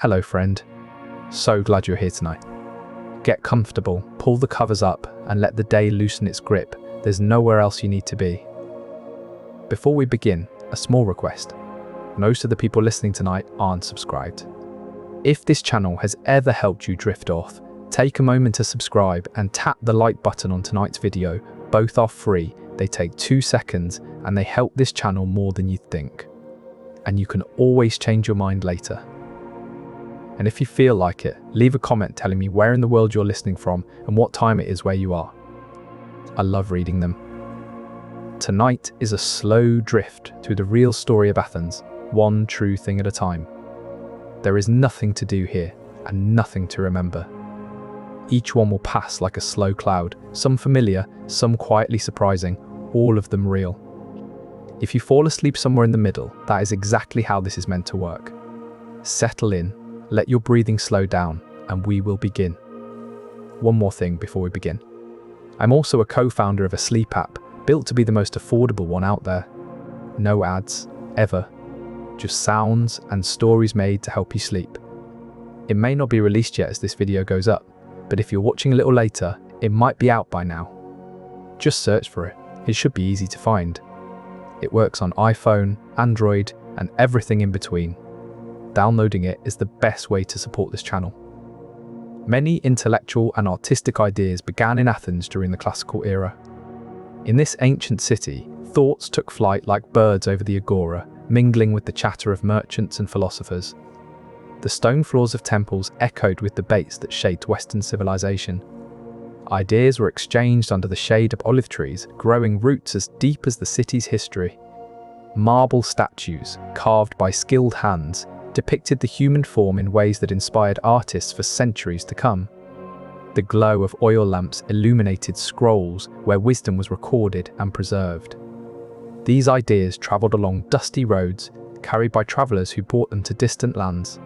Hello friend, so glad you're here tonight. Get comfortable, pull the covers up, and let the day loosen its grip. There's nowhere else you need to be. Before we begin, a small request. Most of the people listening tonight aren't subscribed. If this channel has ever helped you drift off, take a moment to subscribe and tap the like button on tonight's video. Both are free, they take 2 seconds, and they help this channel more than you think. And you can always change your mind later. And if you feel like it, leave a comment telling me where in the world you're listening from and what time it is where you are. I love reading them. Tonight is a slow drift through the real story of Athens, one true thing at a time. There is nothing to do here and nothing to remember. Each one will pass like a slow cloud, some familiar, some quietly surprising, all of them real. If you fall asleep somewhere in the middle, that is exactly how this is meant to work. Settle in, let your breathing slow down, and we will begin. One more thing before we begin. I'm also a co-founder of a sleep app, built to be the most affordable one out there. No ads, ever. Just sounds and stories made to help you sleep. It may not be released yet as this video goes up, but if you're watching a little later, it might be out by now. Just search for it. It should be easy to find. It works on iPhone, Android, and everything in between. Downloading it is the best way to support this channel. Many intellectual and artistic ideas began in Athens during the classical era. In this ancient city, thoughts took flight like birds over the agora, mingling with the chatter of merchants and philosophers. The stone floors of temples echoed with debates that shaped Western civilization. Ideas were exchanged under the shade of olive trees, growing roots as deep as the city's history. Marble statues, carved by skilled hands, depicted the human form in ways that inspired artists for centuries to come. The glow of oil lamps illuminated scrolls where wisdom was recorded and preserved. These ideas traveled along dusty roads, carried by travelers who brought them to distant lands.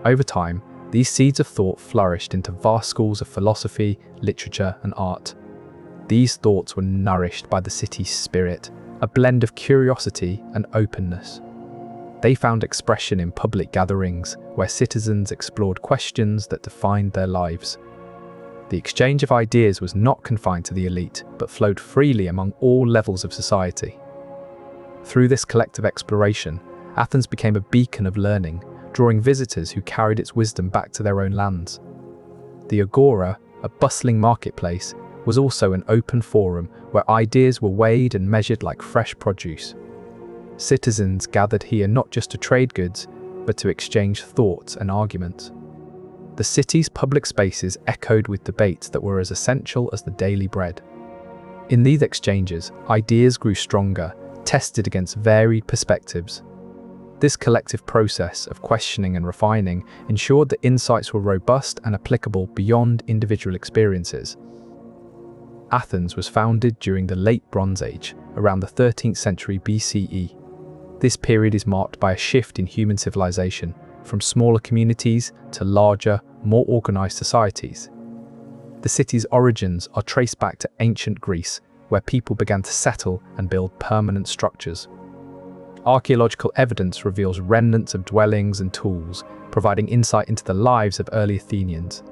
Over time, these seeds of thought flourished into vast schools of philosophy, literature, and art. These thoughts were nourished by the city's spirit, a blend of curiosity and openness. They found expression in public gatherings, where citizens explored questions that defined their lives. The exchange of ideas was not confined to the elite, but flowed freely among all levels of society. Through this collective exploration, Athens became a beacon of learning, drawing visitors who carried its wisdom back to their own lands. The agora, a bustling marketplace, was also an open forum where ideas were weighed and measured like fresh produce. Citizens gathered here not just to trade goods, but to exchange thoughts and arguments. The city's public spaces echoed with debates that were as essential as the daily bread. In these exchanges, ideas grew stronger, tested against varied perspectives. This collective process of questioning and refining ensured that insights were robust and applicable beyond individual experiences. Athens was founded during the late Bronze Age, around the 13th century BCE. This period is marked by a shift in human civilization, from smaller communities to larger, more organized societies. The city's origins are traced back to ancient Greece, where people began to settle and build permanent structures. Archaeological evidence reveals remnants of dwellings and tools, providing insight into the lives of early Athenians.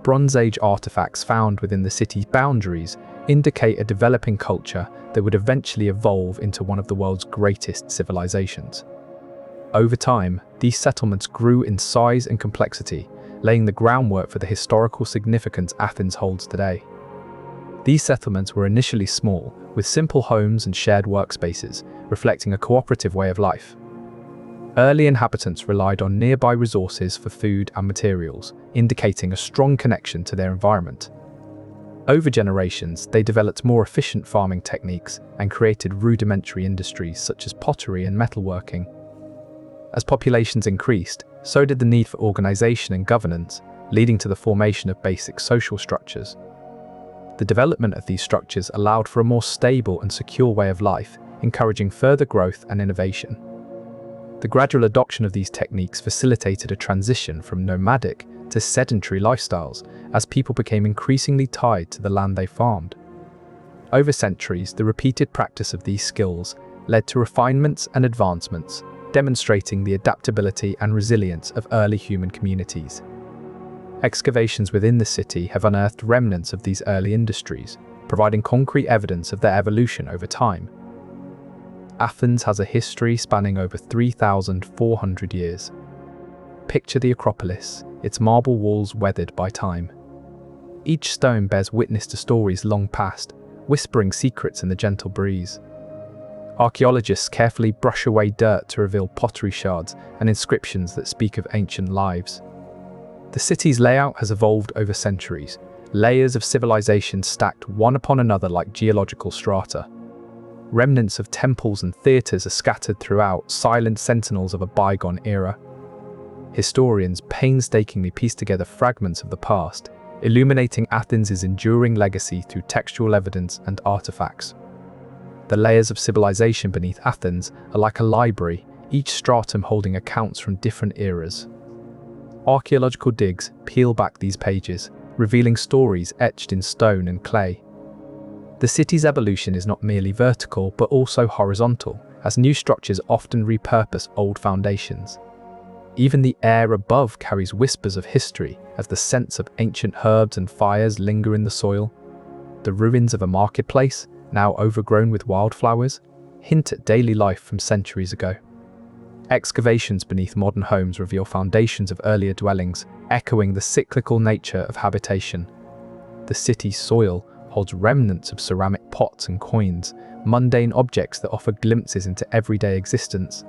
Bronze Age artifacts found within the city's boundaries indicate a developing culture that would eventually evolve into one of the world's greatest civilizations. Over time, these settlements grew in size and complexity, laying the groundwork for the historical significance Athens holds today. These settlements were initially small, with simple homes and shared workspaces, reflecting a cooperative way of life. Early inhabitants relied on nearby resources for food and materials, indicating a strong connection to their environment. Over generations, they developed more efficient farming techniques and created rudimentary industries such as pottery and metalworking. As populations increased, so did the need for organization and governance, leading to the formation of basic social structures. The development of these structures allowed for a more stable and secure way of life, encouraging further growth and innovation. The gradual adoption of these techniques facilitated a transition from nomadic to sedentary lifestyles as people became increasingly tied to the land they farmed. Over centuries, the repeated practice of these skills led to refinements and advancements, demonstrating the adaptability and resilience of early human communities. Excavations within the city have unearthed remnants of these early industries, providing concrete evidence of their evolution over time. Athens has a history spanning over 3,400 years. Picture the Acropolis, its marble walls weathered by time. Each stone bears witness to stories long past, whispering secrets in the gentle breeze. Archaeologists carefully brush away dirt to reveal pottery shards and inscriptions that speak of ancient lives. The city's layout has evolved over centuries, layers of civilization stacked one upon another like geological strata. Remnants of temples and theatres are scattered throughout, silent sentinels of a bygone era. Historians painstakingly piece together fragments of the past, illuminating Athens' enduring legacy through textual evidence and artifacts. The layers of civilization beneath Athens are like a library, each stratum holding accounts from different eras. Archaeological digs peel back these pages, revealing stories etched in stone and clay. The city's evolution is not merely vertical but also horizontal, as new structures often repurpose old foundations. Even the air above carries whispers of history as the scents of ancient herbs and fires linger in the soil. The ruins of a marketplace, now overgrown with wildflowers, hint at daily life from centuries ago. Excavations beneath modern homes reveal foundations of earlier dwellings, echoing the cyclical nature of habitation. The city's soil holds remnants of ceramic pots and coins, mundane objects that offer glimpses into everyday existence.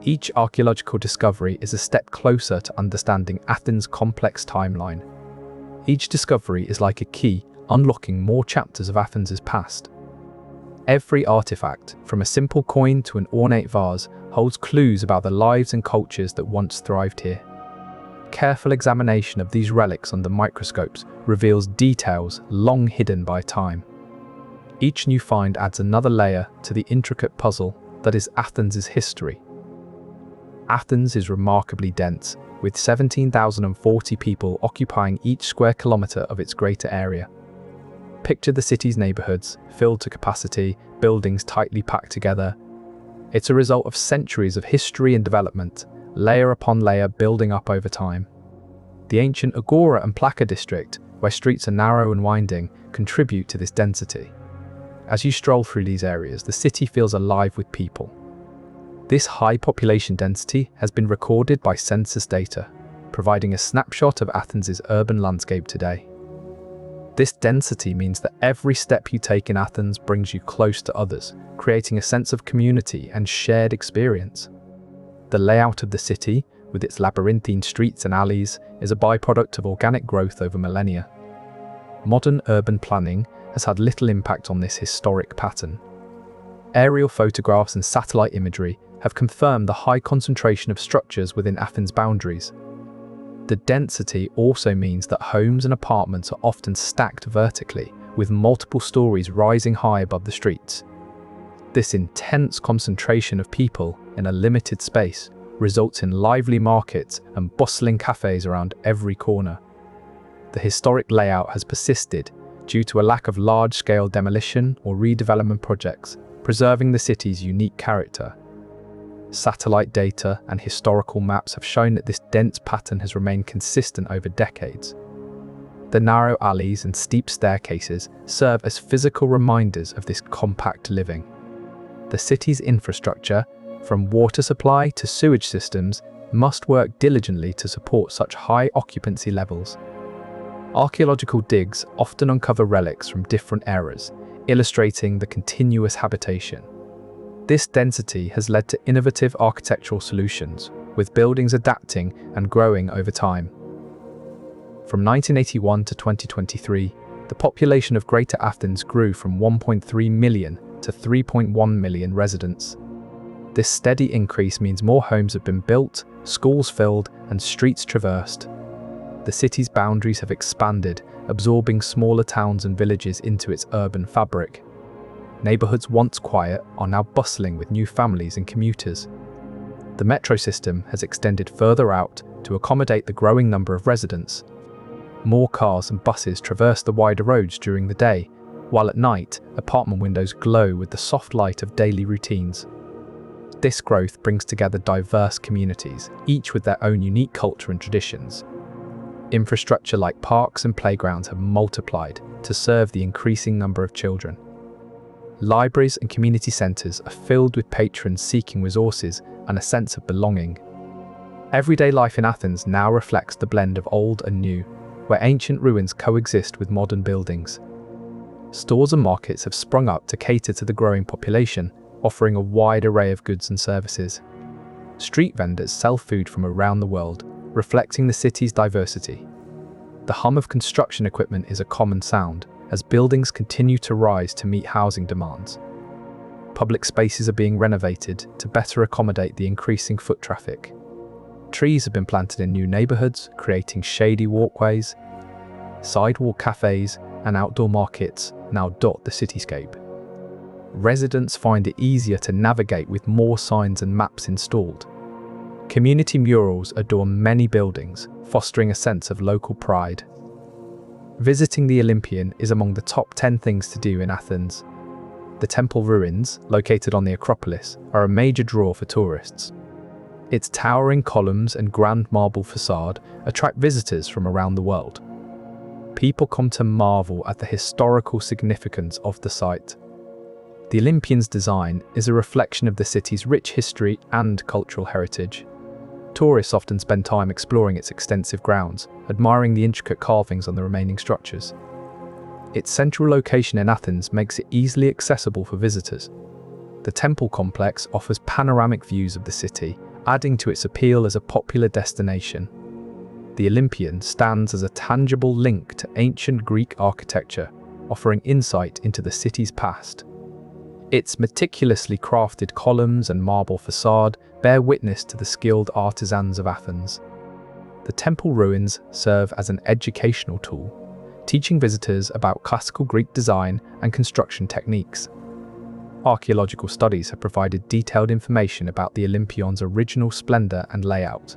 Each archaeological discovery is a step closer to understanding Athens' complex timeline. Each discovery is like a key, unlocking more chapters of Athens' past. Every artifact, from a simple coin to an ornate vase, holds clues about the lives and cultures that once thrived here. Careful examination of these relics under microscopes reveals details long hidden by time. Each new find adds another layer to the intricate puzzle that is Athens' history. Athens is remarkably dense, with 17,040 people occupying each square kilometre of its greater area. Picture the city's neighbourhoods, filled to capacity, buildings tightly packed together. It's a result of centuries of history and development, layer upon layer building up over time. The ancient Agora and Plaka district, where streets are narrow and winding, contribute to this density. As you stroll through these areas, the city feels alive with people. This high population density has been recorded by census data, providing a snapshot of Athens' urban landscape today. This density means that every step you take in Athens brings you close to others, creating a sense of community and shared experience. The layout of the city, with its labyrinthine streets and alleys, is a byproduct of organic growth over millennia. Modern urban planning has had little impact on this historic pattern. Aerial photographs and satellite imagery have confirmed the high concentration of structures within Athens' boundaries. The density also means that homes and apartments are often stacked vertically, with multiple stories rising high above the streets. This intense concentration of people in a limited space results in lively markets and bustling cafes around every corner. The historic layout has persisted due to a lack of large-scale demolition or redevelopment projects, preserving the city's unique character. Satellite data and historical maps have shown that this dense pattern has remained consistent over decades. The narrow alleys and steep staircases serve as physical reminders of this compact living. The city's infrastructure, from water supply to sewage systems, must work diligently to support such high occupancy levels. Archaeological digs often uncover relics from different eras, illustrating the continuous habitation. This density has led to innovative architectural solutions, with buildings adapting and growing over time. From 1981 to 2023, the population of Greater Athens grew from 1.3 million to 3.1 million residents. This steady increase means more homes have been built, schools filled, and streets traversed. The city's boundaries have expanded, absorbing smaller towns and villages into its urban fabric. Neighbourhoods once quiet are now bustling with new families and commuters. The metro system has extended further out to accommodate the growing number of residents. More cars and buses traverse the wider roads during the day, while at night, apartment windows glow with the soft light of daily routines. This growth brings together diverse communities, each with their own unique culture and traditions. Infrastructure like parks and playgrounds have multiplied to serve the increasing number of children. Libraries and community centres are filled with patrons seeking resources and a sense of belonging. Everyday life in Athens now reflects the blend of old and new, where ancient ruins coexist with modern buildings. Stores and markets have sprung up to cater to the growing population, offering a wide array of goods and services. Street vendors sell food from around the world, reflecting the city's diversity. The hum of construction equipment is a common sound, as buildings continue to rise to meet housing demands. Public spaces are being renovated to better accommodate the increasing foot traffic. Trees have been planted in new neighbourhoods, creating shady walkways. Sidewalk cafes and outdoor markets now dot the cityscape. Residents find it easier to navigate with more signs and maps installed. Community murals adorn many buildings, fostering a sense of local pride. Visiting the Olympian is among the top 10 things to do in Athens. The temple ruins, located on the Acropolis, are a major draw for tourists. Its towering columns and grand marble facade attract visitors from around the world. People come to marvel at the historical significance of the site. The Olympian's design is a reflection of the city's rich history and cultural heritage. Tourists often spend time exploring its extensive grounds, admiring the intricate carvings on the remaining structures. Its central location in Athens makes it easily accessible for visitors. The temple complex offers panoramic views of the city, adding to its appeal as a popular destination. The Olympian stands as a tangible link to ancient Greek architecture, offering insight into the city's past. Its meticulously crafted columns and marble facade bear witness to the skilled artisans of Athens. The temple ruins serve as an educational tool, teaching visitors about classical Greek design and construction techniques. Archaeological studies have provided detailed information about the Olympion's original splendor and layout.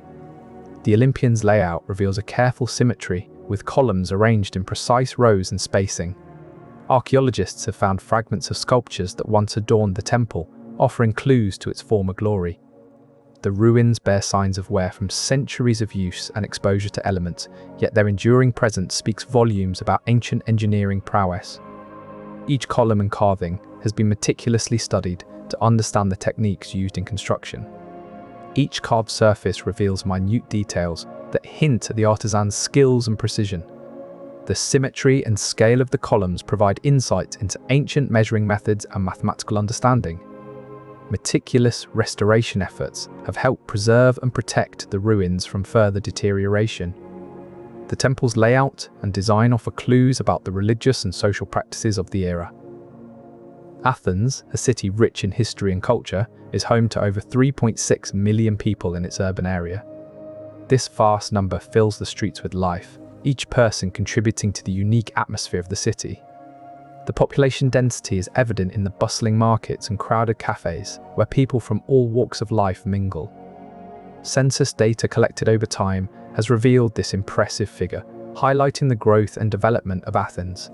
The Olympian's layout reveals a careful symmetry, with columns arranged in precise rows and spacing. Archaeologists have found fragments of sculptures that once adorned the temple, offering clues to its former glory. The ruins bear signs of wear from centuries of use and exposure to elements, yet their enduring presence speaks volumes about ancient engineering prowess. Each column and carving has been meticulously studied to understand the techniques used in construction. Each carved surface reveals minute details that hint at the artisan's skills and precision. The symmetry and scale of the columns provide insight into ancient measuring methods and mathematical understanding. Meticulous restoration efforts have helped preserve and protect the ruins from further deterioration. The temple's layout and design offer clues about the religious and social practices of the era. Athens, a city rich in history and culture, is home to over 3.6 million people in its urban area. This vast number fills the streets with life, each person contributing to the unique atmosphere of the city. The population density is evident in the bustling markets and crowded cafes, where people from all walks of life mingle. Census data collected over time has revealed this impressive figure, highlighting the growth and development of Athens.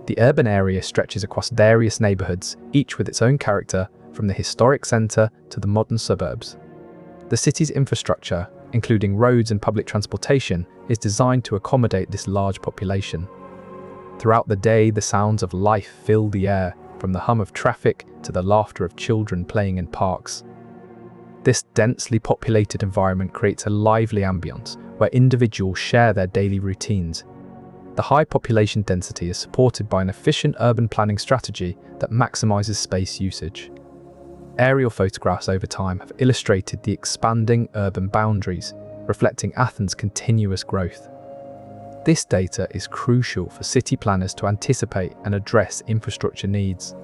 The urban area stretches across various neighbourhoods, each with its own character, from the historic centre to the modern suburbs. The city's infrastructure, including roads and public transportation, is designed to accommodate this large population. Throughout the day, the sounds of life fill the air, from the hum of traffic to the laughter of children playing in parks. This densely populated environment creates a lively ambience, where individuals share their daily routines. The high population density is supported by an efficient urban planning strategy that maximizes space usage. Aerial photographs over time have illustrated the expanding urban boundaries, reflecting Athens' continuous growth. This data is crucial for city planners to anticipate and address infrastructure needs.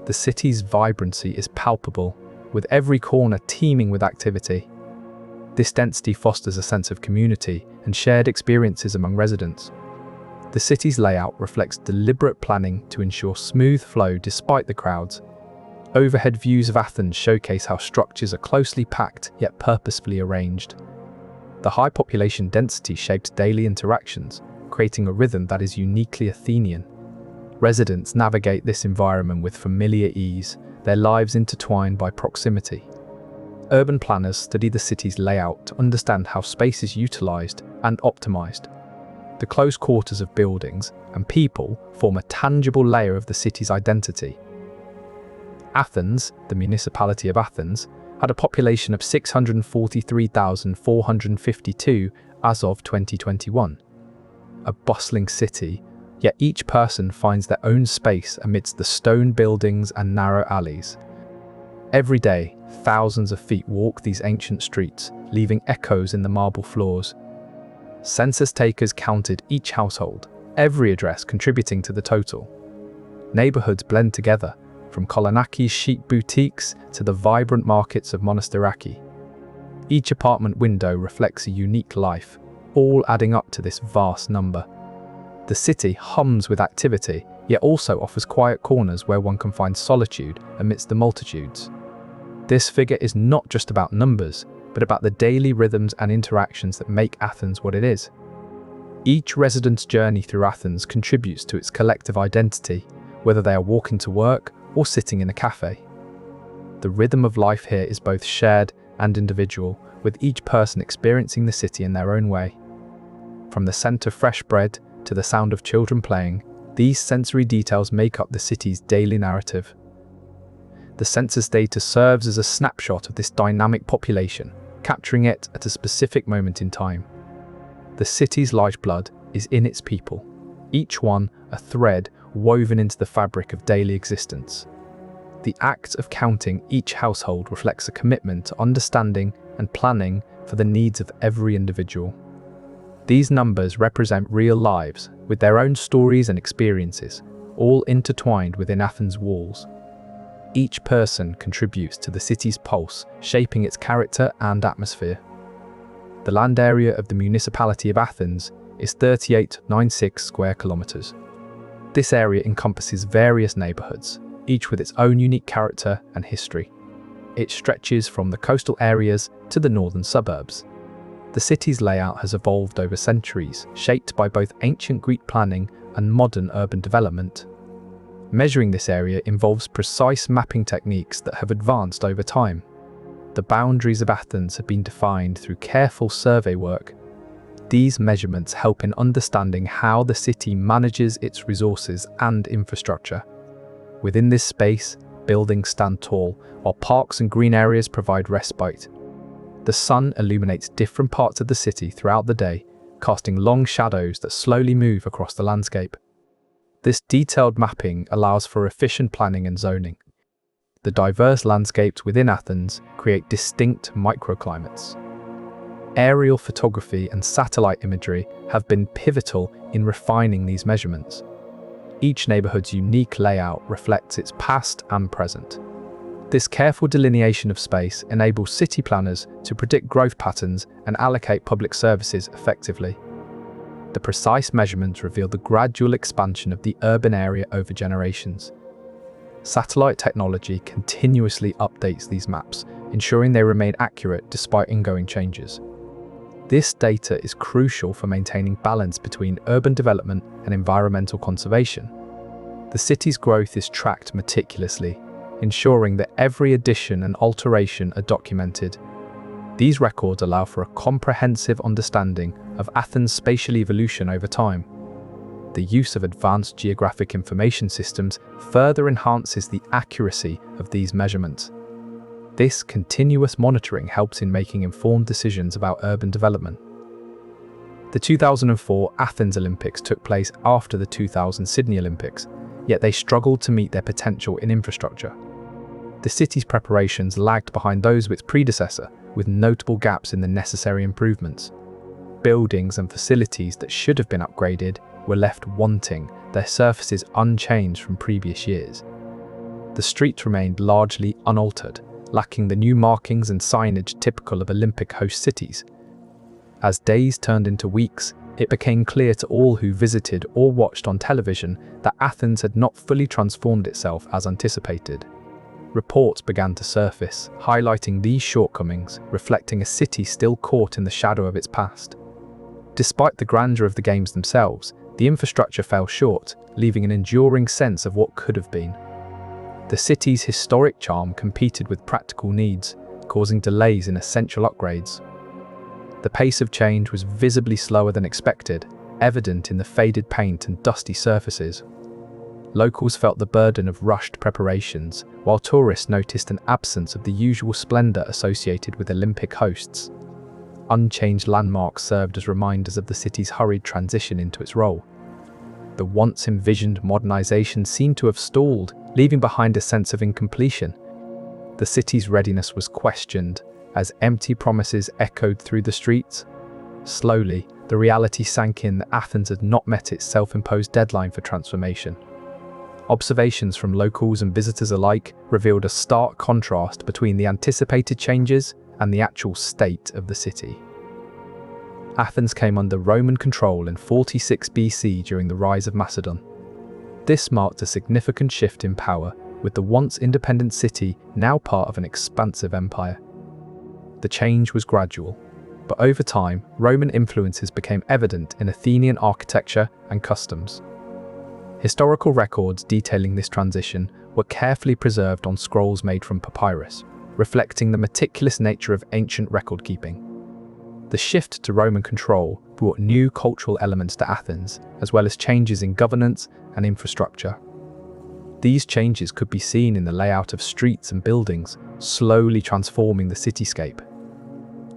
The city's vibrancy is palpable, with every corner teeming with activity. This density fosters a sense of community and shared experiences among residents. The city's layout reflects deliberate planning to ensure smooth flow despite the crowds. Overhead views of Athens showcase how structures are closely packed yet purposefully arranged. The high population density shapes daily interactions, creating a rhythm that is uniquely Athenian. Residents navigate this environment with familiar ease, their lives intertwined by proximity. urban planners study the city's layout to understand how space is utilized and optimized. The close quarters of buildings and people form a tangible layer of the city's identity. Athens, the municipality of Athens, had a population of 643,452 as of 2021. A bustling city, yet each person finds their own space amidst the stone buildings and narrow alleys. Every day, thousands of feet walk these ancient streets, leaving echoes in the marble floors. Census takers counted each household, every address contributing to the total. Neighborhoods blend together, from Kolonakis chic boutiques to the vibrant markets of Monastiraki. Each apartment window reflects a unique life, all adding up to this vast number. The city hums with activity, yet also offers quiet corners where one can find solitude amidst the multitudes. This figure is not just about numbers, but about the daily rhythms and interactions that make Athens what it is. Each resident's journey through Athens contributes to its collective identity, whether they are walking to work or sitting in a cafe. The rhythm of life here is both shared and individual, with each person experiencing the city in their own way. From the scent of fresh bread to the sound of children playing, these sensory details make up the city's daily narrative. The census data serves as a snapshot of this dynamic population, capturing it at a specific moment in time. The city's lifeblood is in its people, each one a thread woven into the fabric of daily existence. The act of counting each household reflects a commitment to understanding and planning for the needs of every individual. These numbers represent real lives, with their own stories and experiences, all intertwined within Athens' walls. Each person contributes to the city's pulse, shaping its character and atmosphere. The land area of the municipality of Athens is 3896 square kilometers. This area encompasses various neighborhoods, each with its own unique character and history. It stretches from the coastal areas to the northern suburbs. The city's layout has evolved over centuries, shaped by both ancient Greek planning and modern urban development. Measuring this area involves precise mapping techniques that have advanced over time. The boundaries of Athens have been defined through careful survey work. These measurements help in understanding how the city manages its resources and infrastructure. Within this space, buildings stand tall, while parks and green areas provide respite. The sun illuminates different parts of the city throughout the day, casting long shadows that slowly move across the landscape. This detailed mapping allows for efficient planning and zoning. The diverse landscapes within Athens create distinct microclimates. Aerial photography and satellite imagery have been pivotal in refining these measurements. Each neighborhood's unique layout reflects its past and present. This careful delineation of space enables city planners to predict growth patterns and allocate public services effectively. The precise measurements reveal the gradual expansion of the urban area over generations. Satellite technology continuously updates these maps, ensuring they remain accurate despite ongoing changes. This data is crucial for maintaining balance between urban development and environmental conservation. The city's growth is tracked meticulously, ensuring that every addition and alteration are documented. These records allow for a comprehensive understanding of Athens' spatial evolution over time. The use of advanced geographic information systems further enhances the accuracy of these measurements. This continuous monitoring helps in making informed decisions about urban development. The 2004 Athens Olympics took place after the 2000 Sydney Olympics, yet they struggled to meet their potential in infrastructure. The city's preparations lagged behind those of its predecessor, with notable gaps in the necessary improvements. Buildings and facilities that should have been upgraded were left wanting, their surfaces unchanged from previous years. The streets remained largely unaltered, lacking the new markings and signage typical of Olympic host cities. As days turned into weeks, it became clear to all who visited or watched on television that Athens had not fully transformed itself as anticipated. Reports began to surface, highlighting these shortcomings, reflecting a city still caught in the shadow of its past. Despite the grandeur of the games themselves, the infrastructure fell short, leaving an enduring sense of what could have been. The city's historic charm competed with practical needs, causing delays in essential upgrades. The pace of change was visibly slower than expected, evident in the faded paint and dusty surfaces. Locals felt the burden of rushed preparations, while tourists noticed an absence of the usual splendor associated with Olympic hosts. Unchanged landmarks served as reminders of the city's hurried transition into its role. The once envisioned modernization seemed to have stalled, leaving behind a sense of incompletion. The city's readiness was questioned, as empty promises echoed through the streets. Slowly, the reality sank in that Athens had not met its self-imposed deadline for transformation. Observations from locals and visitors alike revealed a stark contrast between the anticipated changes and the actual state of the city. Athens came under Roman control in 46 BC during the rise of Macedon. This marked a significant shift in power, with the once independent city now part of an expansive empire. The change was gradual, but over time, Roman influences became evident in Athenian architecture and customs. Historical records detailing this transition were carefully preserved on scrolls made from papyrus, reflecting the meticulous nature of ancient record-keeping. The shift to Roman control brought new cultural elements to Athens, as well as changes in governance and infrastructure. These changes could be seen in the layout of streets and buildings, slowly transforming the cityscape.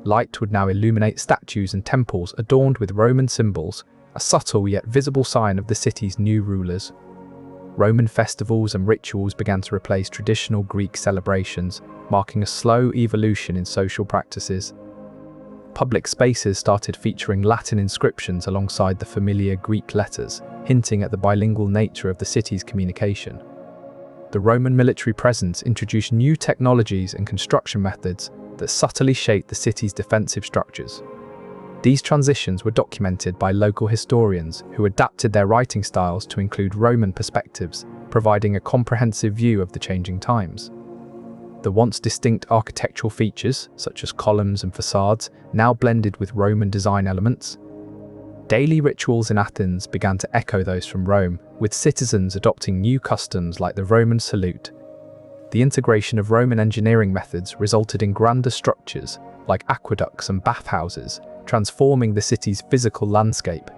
Light would now illuminate statues and temples adorned with Roman symbols, a subtle yet visible sign of the city's new rulers. Roman festivals and rituals began to replace traditional Greek celebrations, marking a slow evolution in social practices. Public spaces started featuring Latin inscriptions alongside the familiar Greek letters, hinting at the bilingual nature of the city's communication. The Roman military presence introduced new technologies and construction methods that subtly shaped the city's defensive structures. These transitions were documented by local historians who adapted their writing styles to include Roman perspectives, providing a comprehensive view of the changing times. The once distinct architectural features, such as columns and facades, now blended with Roman design elements. Daily rituals in Athens began to echo those from Rome, with citizens adopting new customs like the Roman salute. The integration of Roman engineering methods resulted in grander structures, like aqueducts and bathhouses, transforming the city's physical landscape.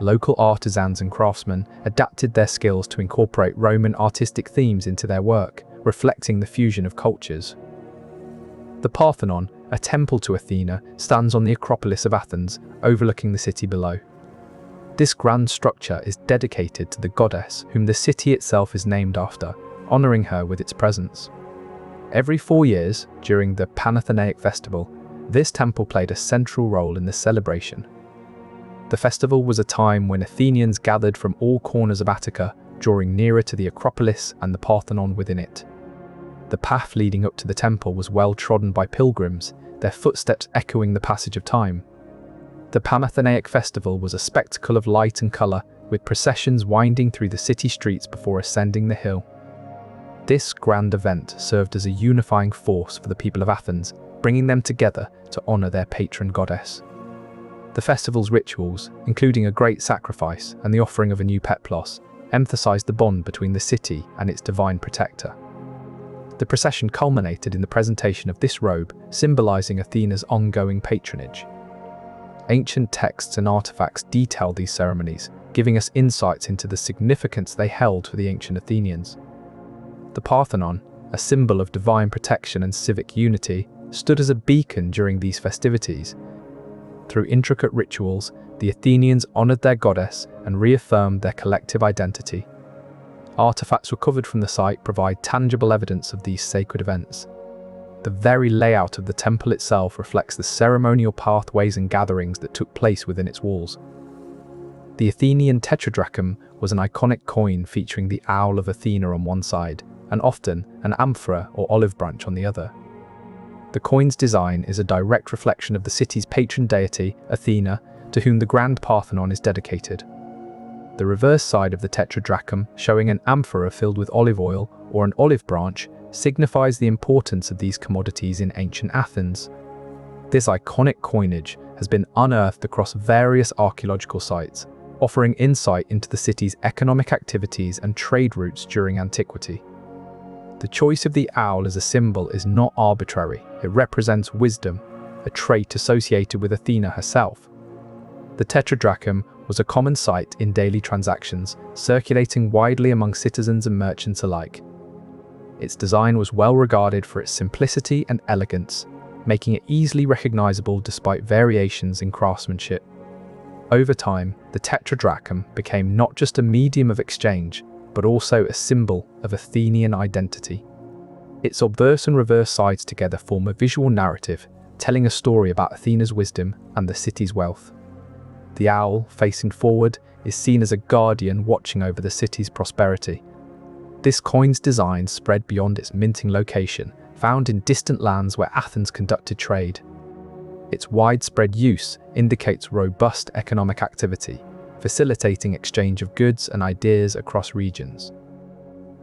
Local artisans and craftsmen adapted their skills to incorporate Roman artistic themes into their work, reflecting the fusion of cultures. The Parthenon, a temple to Athena, stands on the Acropolis of Athens, overlooking the city below. This grand structure is dedicated to the goddess whom the city itself is named after, honoring her with its presence. Every 4 years, during the Panathenaic festival, this temple played a central role in the celebration. The festival was a time when Athenians gathered from all corners of Attica, drawing nearer to the Acropolis and the Parthenon within it. The path leading up to the temple was well trodden by pilgrims, their footsteps echoing the passage of time. The Panathenaic festival was a spectacle of light and colour, with processions winding through the city streets before ascending the hill. This grand event served as a unifying force for the people of Athens, bringing them together to honour their patron goddess. The festival's rituals, including a great sacrifice and the offering of a new peplos, emphasised the bond between the city and its divine protector. The procession culminated in the presentation of this robe, symbolising Athena's ongoing patronage. Ancient texts and artefacts detail these ceremonies, giving us insights into the significance they held for the ancient Athenians. The Parthenon, a symbol of divine protection and civic unity, stood as a beacon during these festivities. Through intricate rituals, the Athenians honoured their goddess and reaffirmed their collective identity. Artifacts recovered from the site provide tangible evidence of these sacred events. The very layout of the temple itself reflects the ceremonial pathways and gatherings that took place within its walls. The Athenian tetradrachm was an iconic coin featuring the owl of Athena on one side, and often an amphora or olive branch on the other. The coin's design is a direct reflection of the city's patron deity, Athena, to whom the Grand Parthenon is dedicated. The reverse side of the tetradrachm, showing an amphora filled with olive oil or an olive branch, signifies the importance of these commodities in ancient Athens. This iconic coinage has been unearthed across various archaeological sites, offering insight into the city's economic activities and trade routes during antiquity. The choice of the owl as a symbol is not arbitrary. It represents wisdom, a trait associated with Athena herself. The tetradrachm was a common sight in daily transactions, circulating widely among citizens and merchants alike. Its design was well regarded for its simplicity and elegance, making it easily recognizable despite variations in craftsmanship. Over time, the tetradrachm became not just a medium of exchange, but also a symbol of Athenian identity. Its obverse and reverse sides together form a visual narrative, telling a story about Athena's wisdom and the city's wealth. The owl, facing forward, is seen as a guardian watching over the city's prosperity. This coin's design spread beyond its minting location, found in distant lands where Athens conducted trade. Its widespread use indicates robust economic activity, facilitating exchange of goods and ideas across regions.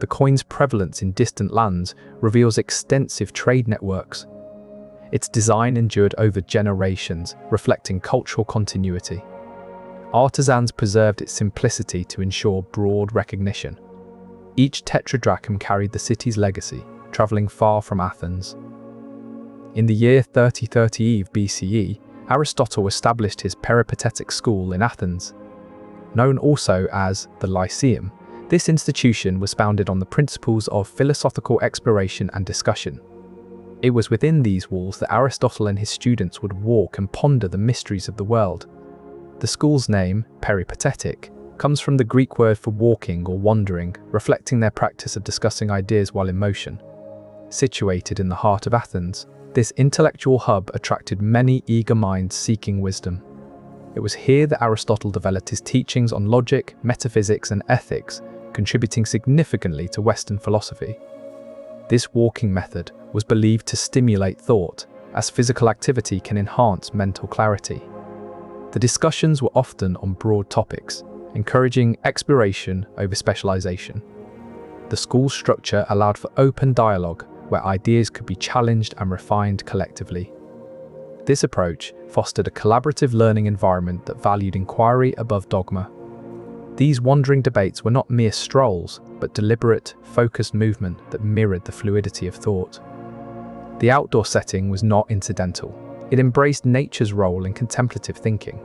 The coin's prevalence in distant lands reveals extensive trade networks. Its design endured over generations, reflecting cultural continuity. Artisans preserved its simplicity to ensure broad recognition. Each tetradrachm carried the city's legacy, traveling far from Athens. In the year 3030 BCE, Aristotle established his peripatetic school in Athens. Known also as the Lyceum, this institution was founded on the principles of philosophical exploration and discussion. It was within these walls that Aristotle and his students would walk and ponder the mysteries of the world. The school's name, peripatetic, comes from the Greek word for walking or wandering, reflecting their practice of discussing ideas while in motion. Situated in the heart of Athens, this intellectual hub attracted many eager minds seeking wisdom. It was here that Aristotle developed his teachings on logic, metaphysics, and ethics, contributing significantly to Western philosophy. This walking method was believed to stimulate thought, as physical activity can enhance mental clarity. The discussions were often on broad topics, encouraging exploration over specialization. The school's structure allowed for open dialogue, where ideas could be challenged and refined collectively. This approach fostered a collaborative learning environment that valued inquiry above dogma. These wandering debates were not mere strolls, but deliberate, focused movement that mirrored the fluidity of thought. The outdoor setting was not incidental. It embraced nature's role in contemplative thinking.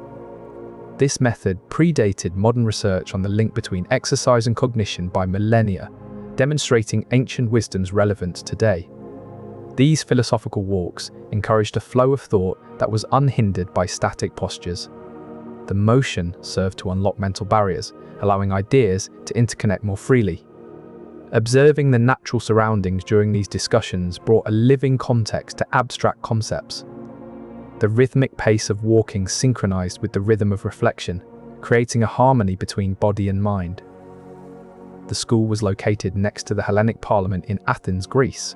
This method predated modern research on the link between exercise and cognition by millennia, demonstrating ancient wisdom's relevance today. These philosophical walks encouraged a flow of thought that was unhindered by static postures. The motion served to unlock mental barriers, allowing ideas to interconnect more freely. Observing the natural surroundings during these discussions brought a living context to abstract concepts. The rhythmic pace of walking synchronized with the rhythm of reflection, creating a harmony between body and mind. The school was located next to the Hellenic Parliament in Athens, Greece.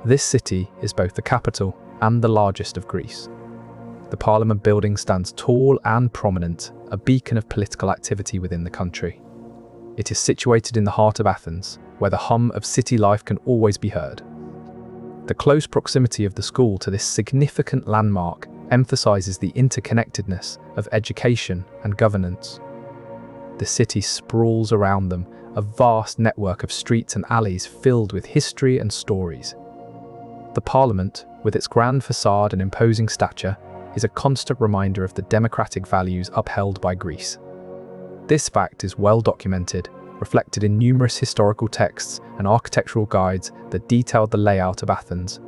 This city is both the capital and the largest of Greece. The Parliament building stands tall and prominent, a beacon of political activity within the country. It is situated in the heart of Athens, where the hum of city life can always be heard. The close proximity of the school to this significant landmark emphasizes the interconnectedness of education and governance. The city sprawls around them, a vast network of streets and alleys filled with history and stories. The Parliament, with its grand facade and imposing stature, is a constant reminder of the democratic values upheld by Greece. This fact is well documented, reflected in numerous historical texts and architectural guides that detailed the layout of Athens.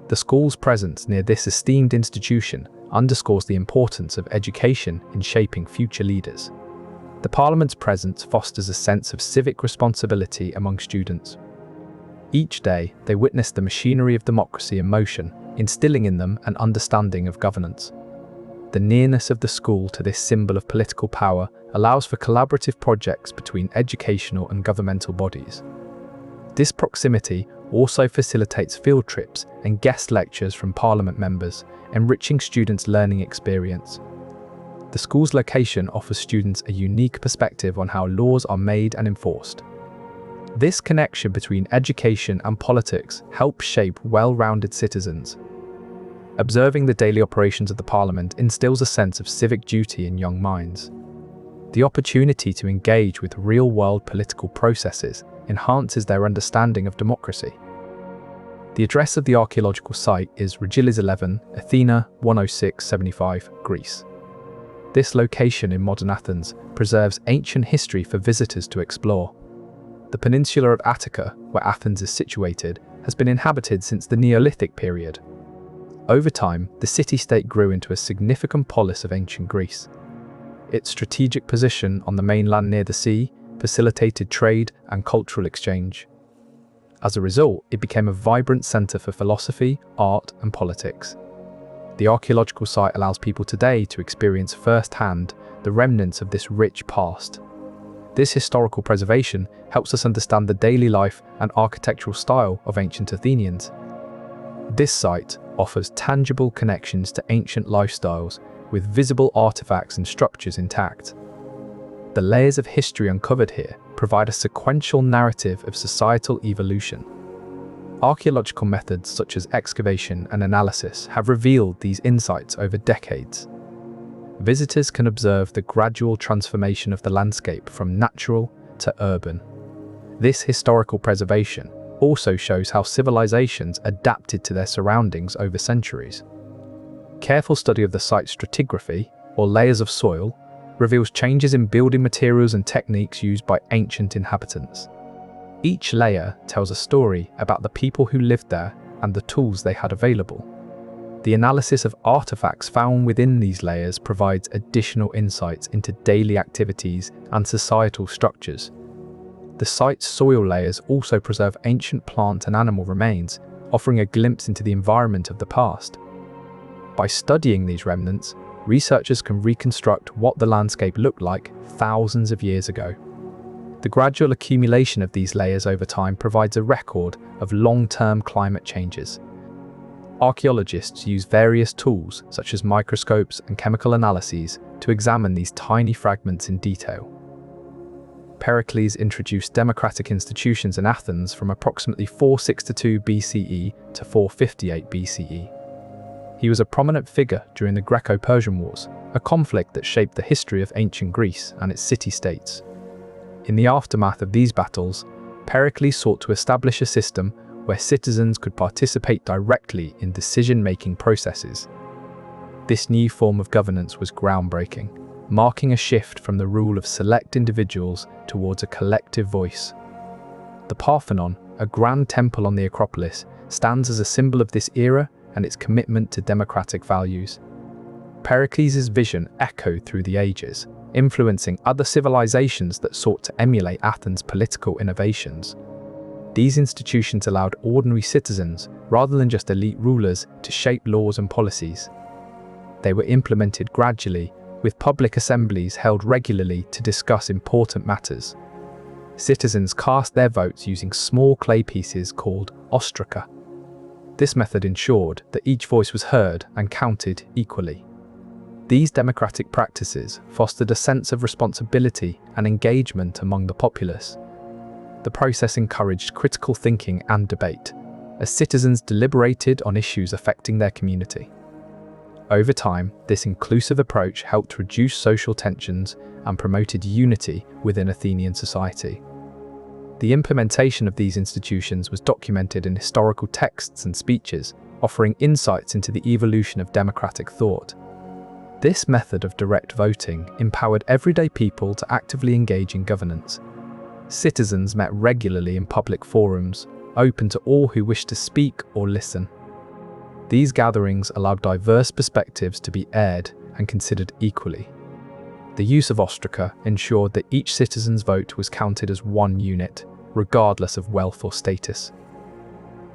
The school's presence near this esteemed institution underscores the importance of education in shaping future leaders. The Parliament's presence fosters a sense of civic responsibility among students. Each day, they witness the machinery of democracy in motion, instilling in them an understanding of governance. The nearness of the school to this symbol of political power allows for collaborative projects between educational and governmental bodies. This proximity also facilitates field trips and guest lectures from Parliament members, enriching students' learning experience. The school's location offers students a unique perspective on how laws are made and enforced. This connection between education and politics helps shape well-rounded citizens. Observing the daily operations of the Parliament instills a sense of civic duty in young minds. The opportunity to engage with real-world political processes enhances their understanding of democracy. The address of the archaeological site is Regillis 11, Athena 10675, Greece. This location in modern Athens preserves ancient history for visitors to explore. The peninsula of Attica, where Athens is situated, has been inhabited since the Neolithic period. Over time, the city-state grew into a significant polis of ancient Greece. Its strategic position on the mainland near the sea facilitated trade and cultural exchange. As a result, it became a vibrant centre for philosophy, art, and politics. The archaeological site allows people today to experience firsthand the remnants of this rich past. This historical preservation helps us understand the daily life and architectural style of ancient Athenians. This site offers tangible connections to ancient lifestyles with visible artifacts and structures intact. The layers of history uncovered here provide a sequential narrative of societal evolution. Archaeological methods such as excavation and analysis have revealed these insights over decades. Visitors can observe the gradual transformation of the landscape from natural to urban. This historical preservation also shows how civilizations adapted to their surroundings over centuries. Careful study of the site's stratigraphy, or layers of soil, reveals changes in building materials and techniques used by ancient inhabitants. Each layer tells a story about the people who lived there and the tools they had available. The analysis of artifacts found within these layers provides additional insights into daily activities and societal structures. The site's soil layers also preserve ancient plant and animal remains, offering a glimpse into the environment of the past. By studying these remnants, researchers can reconstruct what the landscape looked like thousands of years ago. The gradual accumulation of these layers over time provides a record of long-term climate changes. Archaeologists use various tools, such as microscopes and chemical analyses, to examine these tiny fragments in detail. Pericles introduced democratic institutions in Athens from approximately 462 BCE to 458 BCE. He was a prominent figure during the Greco-Persian Wars, a conflict that shaped the history of ancient Greece and its city-states. In the aftermath of these battles, Pericles sought to establish a system where citizens could participate directly in decision-making processes. This new form of governance was groundbreaking, marking a shift from the rule of select individuals towards a collective voice. The Parthenon, a grand temple on the Acropolis, stands as a symbol of this era and its commitment to democratic values. Pericles' vision echoed through the ages, influencing other civilizations that sought to emulate Athens' political innovations. These institutions allowed ordinary citizens, rather than just elite rulers, to shape laws and policies. They were implemented gradually, with public assemblies held regularly to discuss important matters. Citizens cast their votes using small clay pieces called ostraca. This method ensured that each voice was heard and counted equally. These democratic practices fostered a sense of responsibility and engagement among the populace. The process encouraged critical thinking and debate, as citizens deliberated on issues affecting their community. Over time, this inclusive approach helped reduce social tensions and promoted unity within Athenian society. The implementation of these institutions was documented in historical texts and speeches, offering insights into the evolution of democratic thought. This method of direct voting empowered everyday people to actively engage in governance. Citizens met regularly in public forums, open to all who wished to speak or listen. These gatherings allowed diverse perspectives to be aired and considered equally. The use of ostraca ensured that each citizen's vote was counted as one unit, regardless of wealth or status.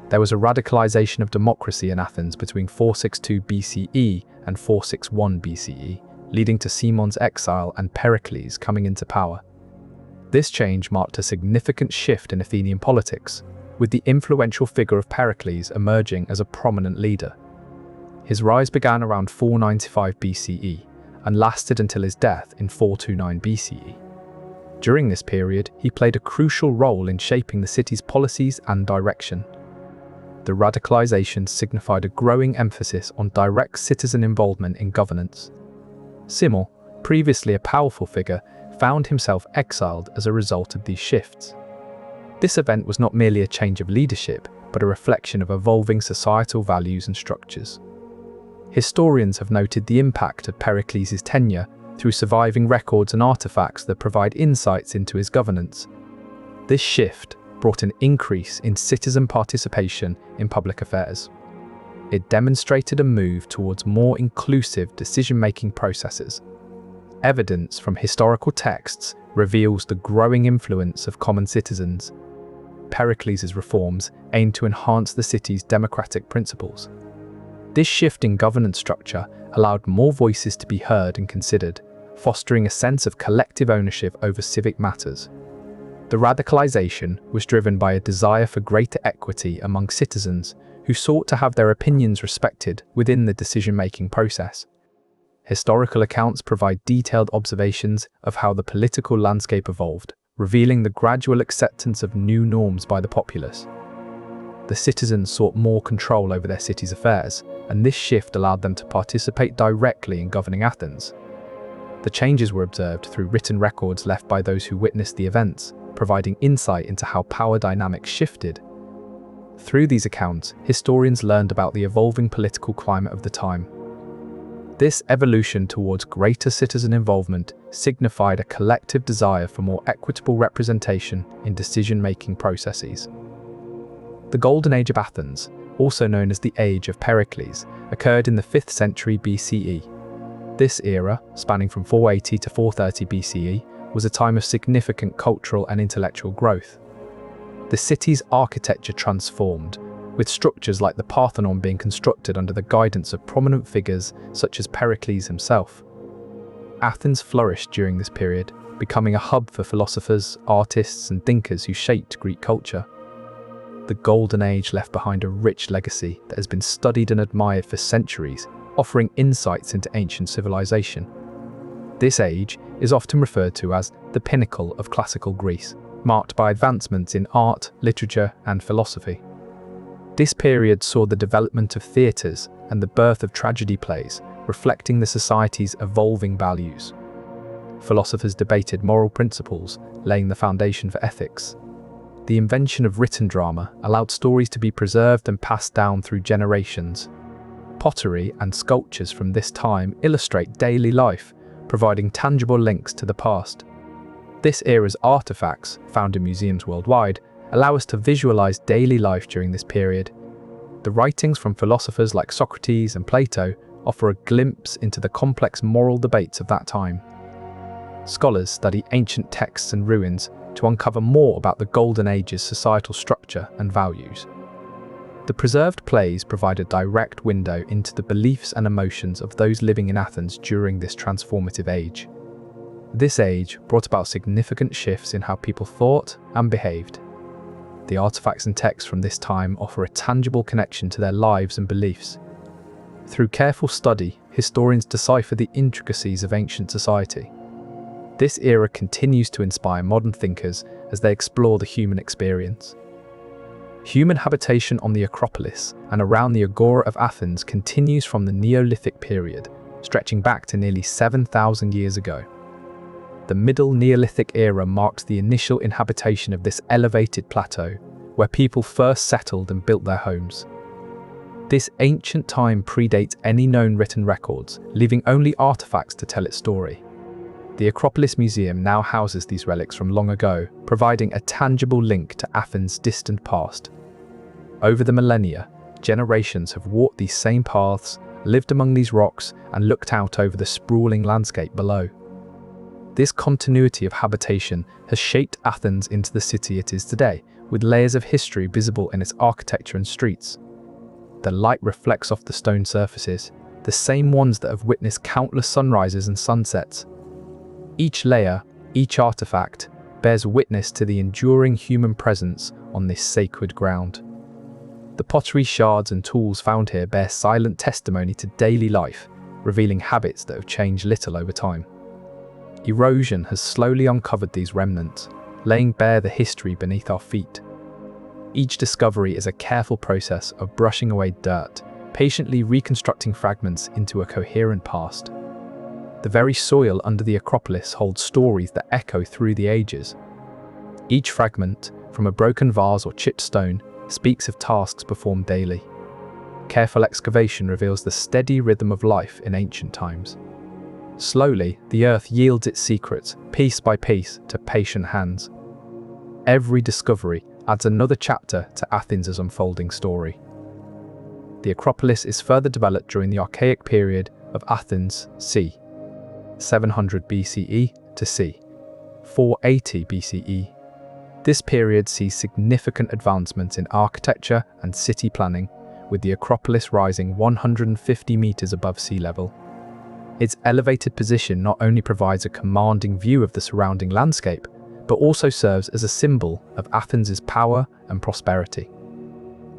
There was a radicalization of democracy in Athens between 462 BCE and 461 BCE, leading to Simon's exile and Pericles coming into power. This change marked a significant shift in Athenian politics, with the influential figure of Pericles emerging as a prominent leader. His rise began around 495 BCE and lasted until his death in 429 BCE. During this period, he played a crucial role in shaping the city's policies and direction. The radicalization signified a growing emphasis on direct citizen involvement in governance. Simon, previously a powerful figure, found himself exiled as a result of these shifts. This event was not merely a change of leadership, but a reflection of evolving societal values and structures. Historians have noted the impact of Pericles' tenure through surviving records and artifacts that provide insights into his governance. This shift brought an increase in citizen participation in public affairs. It demonstrated a move towards more inclusive decision-making processes. Evidence from historical texts reveals the growing influence of common citizens. Pericles' reforms aimed to enhance the city's democratic principles. This shift in governance structure allowed more voices to be heard and considered, fostering a sense of collective ownership over civic matters. The radicalization was driven by a desire for greater equity among citizens who sought to have their opinions respected within the decision-making process. Historical accounts provide detailed observations of how the political landscape evolved, revealing the gradual acceptance of new norms by the populace. The citizens sought more control over their city's affairs, and this shift allowed them to participate directly in governing Athens. The changes were observed through written records left by those who witnessed the events, providing insight into how power dynamics shifted. Through these accounts, historians learned about the evolving political climate of the time. This evolution towards greater citizen involvement signified a collective desire for more equitable representation in decision-making processes. The Golden Age of Athens, also known as the Age of Pericles, occurred in the 5th century BCE. This era, spanning from 480 to 430 BCE, was a time of significant cultural and intellectual growth. The city's architecture transformed, with structures like the Parthenon being constructed under the guidance of prominent figures such as Pericles himself. Athens flourished during this period, becoming a hub for philosophers, artists, and thinkers who shaped Greek culture. The Golden Age left behind a rich legacy that has been studied and admired for centuries, offering insights into ancient civilization. This age is often referred to as the pinnacle of classical Greece, marked by advancements in art, literature, and philosophy. This period saw the development of theatres and the birth of tragedy plays, reflecting the society's evolving values. Philosophers debated moral principles, laying the foundation for ethics. The invention of written drama allowed stories to be preserved and passed down through generations. Pottery and sculptures from this time illustrate daily life, providing tangible links to the past. This era's artifacts, found in museums worldwide, allow us to visualize daily life during this period. The writings from philosophers like Socrates and Plato offer a glimpse into the complex moral debates of that time. Scholars study ancient texts and ruins to uncover more about the Golden Age's societal structure and values. The preserved plays provide a direct window into the beliefs and emotions of those living in Athens during this transformative age. This age brought about significant shifts in how people thought and behaved. The artifacts and texts from this time offer a tangible connection to their lives and beliefs. Through careful study, historians decipher the intricacies of ancient society. This era continues to inspire modern thinkers as they explore the human experience. Human habitation on the Acropolis and around the Agora of Athens continues from the Neolithic period, stretching back to nearly 7,000 years ago. The Middle Neolithic era marked the initial inhabitation of this elevated plateau, where people first settled and built their homes. This ancient time predates any known written records, leaving only artifacts to tell its story. The Acropolis Museum now houses these relics from long ago, providing a tangible link to Athens' distant past. Over the millennia, generations have walked these same paths, lived among these rocks, and looked out over the sprawling landscape below. This continuity of habitation has shaped Athens into the city it is today, with layers of history visible in its architecture and streets. The light reflects off the stone surfaces, the same ones that have witnessed countless sunrises and sunsets. Each layer, each artifact, bears witness to the enduring human presence on this sacred ground. The pottery shards and tools found here bear silent testimony to daily life, revealing habits that have changed little over time. Erosion has slowly uncovered these remnants, laying bare the history beneath our feet. Each discovery is a careful process of brushing away dirt, patiently reconstructing fragments into a coherent past. The very soil under the Acropolis holds stories that echo through the ages. Each fragment, from a broken vase or chipped stone, speaks of tasks performed daily. Careful excavation reveals the steady rhythm of life in ancient times. Slowly, the earth yields its secrets, piece by piece, to patient hands. Every discovery adds another chapter to Athens' unfolding story. The Acropolis is further developed during the Archaic period of Athens, c. 700 BCE to c. 480 BCE. This period sees significant advancements in architecture and city planning, with the Acropolis rising 150 meters above sea level. Its elevated position not only provides a commanding view of the surrounding landscape, but also serves as a symbol of Athens' power and prosperity.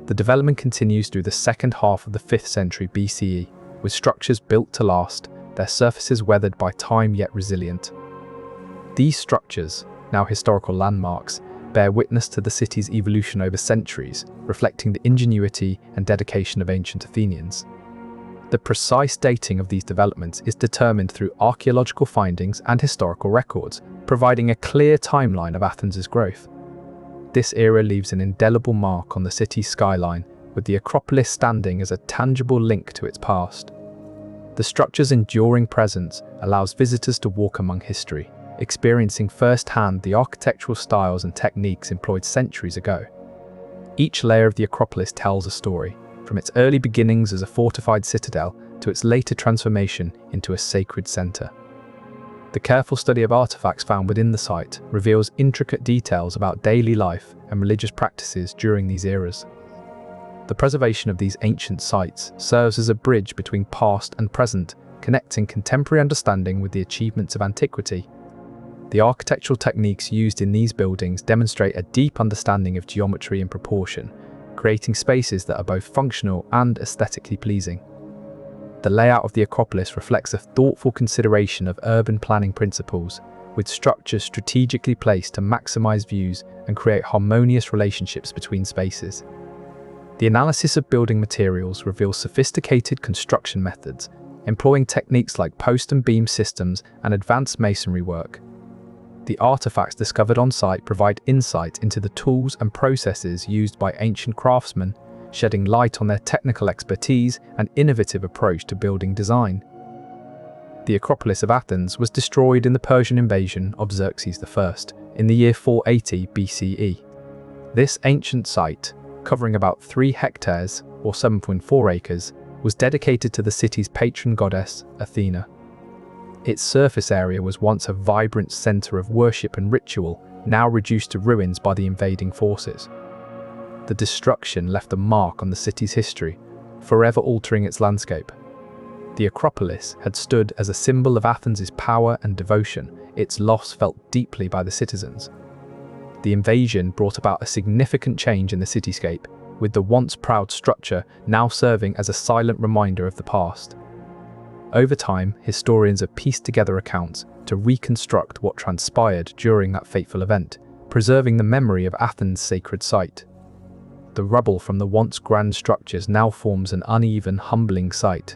The development continues through the second half of the 5th century BCE, with structures built to last, their surfaces weathered by time yet resilient. These structures, now historical landmarks, bear witness to the city's evolution over centuries, reflecting the ingenuity and dedication of ancient Athenians. The precise dating of these developments is determined through archaeological findings and historical records, providing a clear timeline of Athens' growth. This era leaves an indelible mark on the city's skyline, with the Acropolis standing as a tangible link to its past. The structure's enduring presence allows visitors to walk among history, experiencing firsthand the architectural styles and techniques employed centuries ago. Each layer of the Acropolis tells a story, from its early beginnings as a fortified citadel to its later transformation into a sacred center. The careful study of artifacts found within the site reveals intricate details about daily life and religious practices during these eras. The preservation of these ancient sites serves as a bridge between past and present, connecting contemporary understanding with the achievements of antiquity. The architectural techniques used in these buildings demonstrate a deep understanding of geometry and proportion, creating spaces that are both functional and aesthetically pleasing. The layout of the Acropolis reflects a thoughtful consideration of urban planning principles, with structures strategically placed to maximize views and create harmonious relationships between spaces. The analysis of building materials reveals sophisticated construction methods, employing techniques like post and beam systems and advanced masonry work. The artifacts discovered on site provide insight into the tools and processes used by ancient craftsmen, shedding light on their technical expertise and innovative approach to building design. The Acropolis of Athens was destroyed in the Persian invasion of Xerxes I in the year 480 BCE. This ancient site, covering about 3 hectares or 7.4 acres, was dedicated to the city's patron goddess, Athena. Its surface area was once a vibrant center of worship and ritual, now reduced to ruins by the invading forces. The destruction left a mark on the city's history, forever altering its landscape. The Acropolis had stood as a symbol of Athens' power and devotion, its loss felt deeply by the citizens. The invasion brought about a significant change in the cityscape, with the once proud structure now serving as a silent reminder of the past. Over time, historians have pieced together accounts to reconstruct what transpired during that fateful event, preserving the memory of Athens' sacred site. The rubble from the once grand structures now forms an uneven, humbling sight.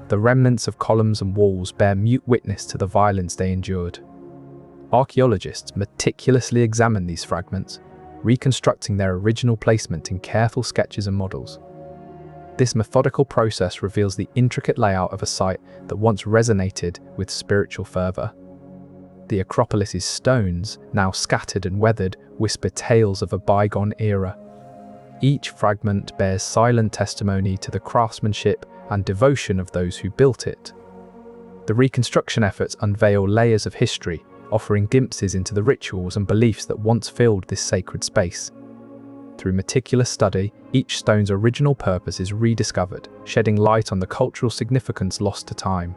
The remnants of columns and walls bear mute witness to the violence they endured. Archaeologists meticulously examine these fragments, reconstructing their original placement in careful sketches and models. This methodical process reveals the intricate layout of a site that once resonated with spiritual fervor. The Acropolis's stones, now scattered and weathered, whisper tales of a bygone era. Each fragment bears silent testimony to the craftsmanship and devotion of those who built it. The reconstruction efforts unveil layers of history, offering glimpses into the rituals and beliefs that once filled this sacred space. Through meticulous study, each stone's original purpose is rediscovered, shedding light on the cultural significance lost to time.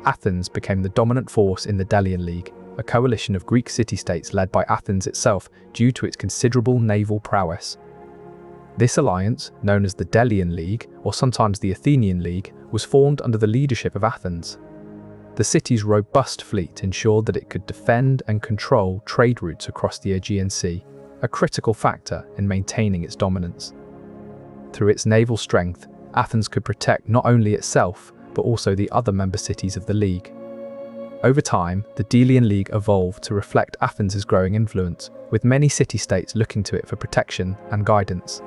Athens became the dominant force in the Delian League, a coalition of Greek city-states led by Athens itself due to its considerable naval prowess. This alliance, known as the Delian League, or sometimes the Athenian League, was formed under the leadership of Athens. The city's robust fleet ensured that it could defend and control trade routes across the Aegean Sea, a critical factor in maintaining its dominance. Through its naval strength, Athens could protect not only itself, but also the other member cities of the League. Over time, the Delian League evolved to reflect Athens' growing influence, with many city-states looking to it for protection and guidance.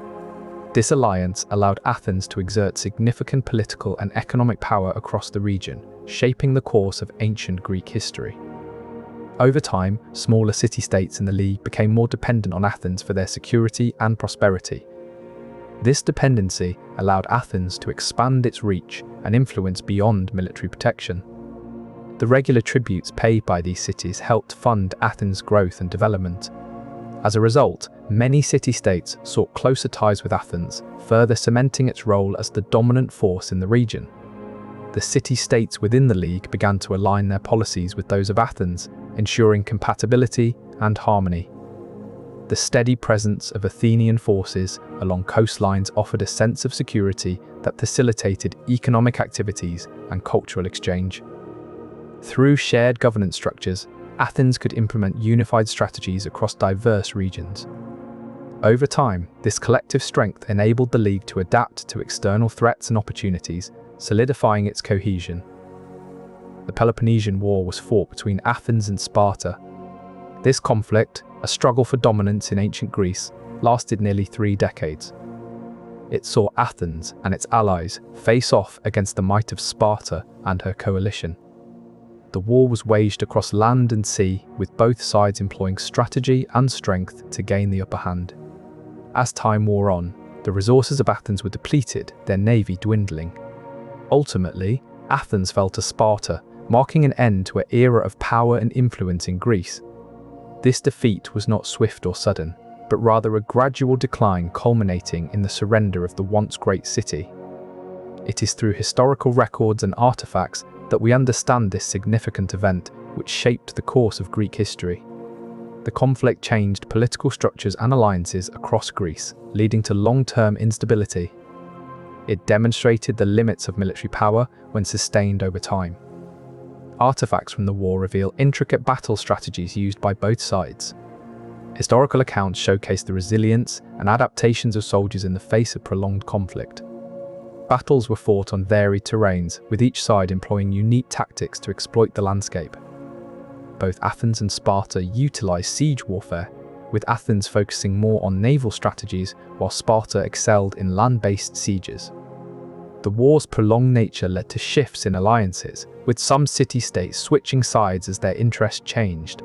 This alliance allowed Athens to exert significant political and economic power across the region, shaping the course of ancient Greek history. Over time, smaller city-states in the League became more dependent on Athens for their security and prosperity. This dependency allowed Athens to expand its reach and influence beyond military protection. The regular tributes paid by these cities helped fund Athens' growth and development. As a result, many city-states sought closer ties with Athens, further cementing its role as the dominant force in the region. The city-states within the League began to align their policies with those of Athens, ensuring compatibility and harmony. The steady presence of Athenian forces along coastlines offered a sense of security that facilitated economic activities and cultural exchange. Through shared governance structures, Athens could implement unified strategies across diverse regions. Over time, this collective strength enabled the League to adapt to external threats and opportunities, solidifying its cohesion. The Peloponnesian War was fought between Athens and Sparta. This conflict, a struggle for dominance in ancient Greece, lasted nearly 3 decades. It saw Athens and its allies face off against the might of Sparta and her coalition. The war was waged across land and sea, with both sides employing strategy and strength to gain the upper hand. As time wore on, the resources of Athens were depleted, their navy dwindling. Ultimately, Athens fell to Sparta, marking an end to an era of power and influence in Greece. This defeat was not swift or sudden, but rather a gradual decline culminating in the surrender of the once great city. It is through historical records and artifacts that we understand this significant event, which shaped the course of Greek history. The conflict changed political structures and alliances across Greece, leading to long-term instability. It demonstrated the limits of military power when sustained over time. Artifacts from the war reveal intricate battle strategies used by both sides. Historical accounts showcase the resilience and adaptations of soldiers in the face of prolonged conflict. Battles were fought on varied terrains, with each side employing unique tactics to exploit the landscape. Both Athens and Sparta utilized siege warfare, with Athens focusing more on naval strategies while Sparta excelled in land-based sieges. The war's prolonged nature led to shifts in alliances, with some city-states switching sides as their interests changed.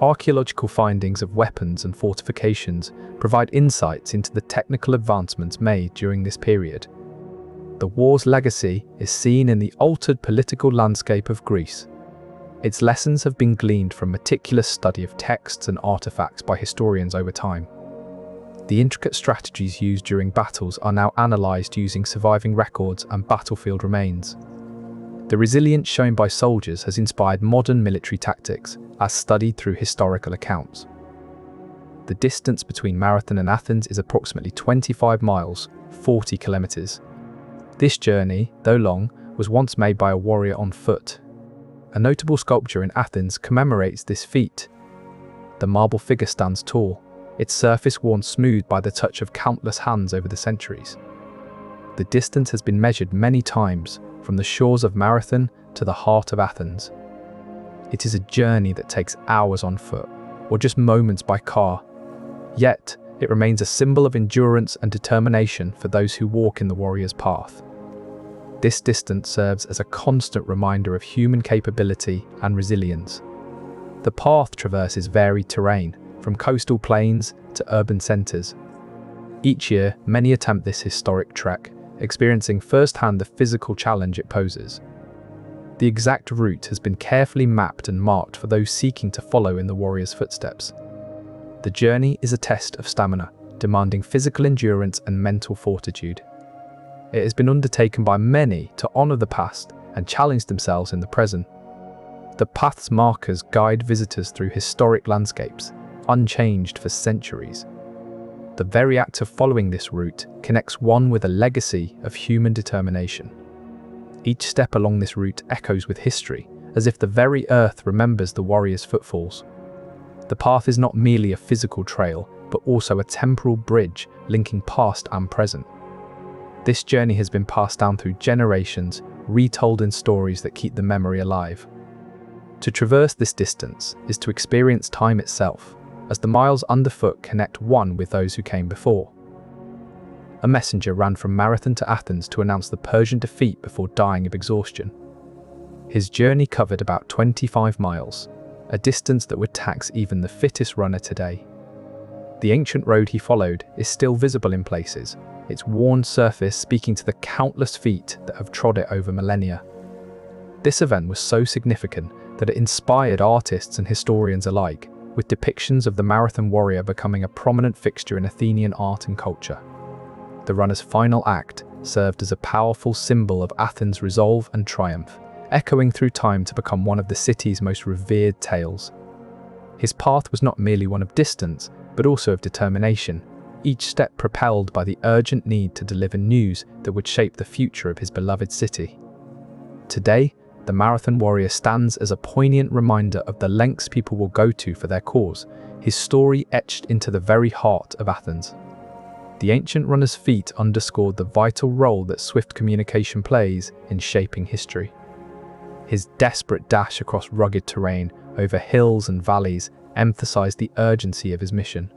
Archaeological findings of weapons and fortifications provide insights into the technical advancements made during this period. The war's legacy is seen in the altered political landscape of Greece. Its lessons have been gleaned from meticulous study of texts and artifacts by historians over time. The intricate strategies used during battles are now analysed using surviving records and battlefield remains. The resilience shown by soldiers has inspired modern military tactics, as studied through historical accounts. The distance between Marathon and Athens is approximately 25 miles, 40 kilometers. This journey, though long, was once made by a warrior on foot. A notable sculpture in Athens commemorates this feat. The marble figure stands tall, its surface worn smooth by the touch of countless hands over the centuries. The distance has been measured many times, from the shores of Marathon to the heart of Athens. It is a journey that takes hours on foot, or just moments by car. Yet, it remains a symbol of endurance and determination for those who walk in the warrior's path. This distance serves as a constant reminder of human capability and resilience. The path traverses varied terrain, from coastal plains to urban centres. Each year, many attempt this historic trek, experiencing firsthand the physical challenge it poses. The exact route has been carefully mapped and marked for those seeking to follow in the warrior's footsteps. The journey is a test of stamina, demanding physical endurance and mental fortitude. It has been undertaken by many to honour the past and challenge themselves in the present. The path's markers guide visitors through historic landscapes, unchanged for centuries. The very act of following this route connects one with a legacy of human determination. Each step along this route echoes with history, as if the very earth remembers the warrior's footfalls. The path is not merely a physical trail, but also a temporal bridge linking past and present. This journey has been passed down through generations, retold in stories that keep the memory alive. To traverse this distance is to experience time itself, as the miles underfoot connect one with those who came before. A messenger ran from Marathon to Athens to announce the Persian defeat before dying of exhaustion. His journey covered about 25 miles, a distance that would tax even the fittest runner today. The ancient road he followed is still visible in places, its worn surface speaking to the countless feet that have trod it over millennia. This event was so significant that it inspired artists and historians alike, with depictions of the Marathon warrior becoming a prominent fixture in Athenian art and culture. The runner's final act served as a powerful symbol of Athens' resolve and triumph, echoing through time to become one of the city's most revered tales. His path was not merely one of distance, but also of determination, each step propelled by the urgent need to deliver news that would shape the future of his beloved city. Today, the Marathon warrior stands as a poignant reminder of the lengths people will go to for their cause, his story etched into the very heart of Athens. The ancient runner's feat underscored the vital role that swift communication plays in shaping history. His desperate dash across rugged terrain, over hills and valleys, emphasized the urgency of his mission.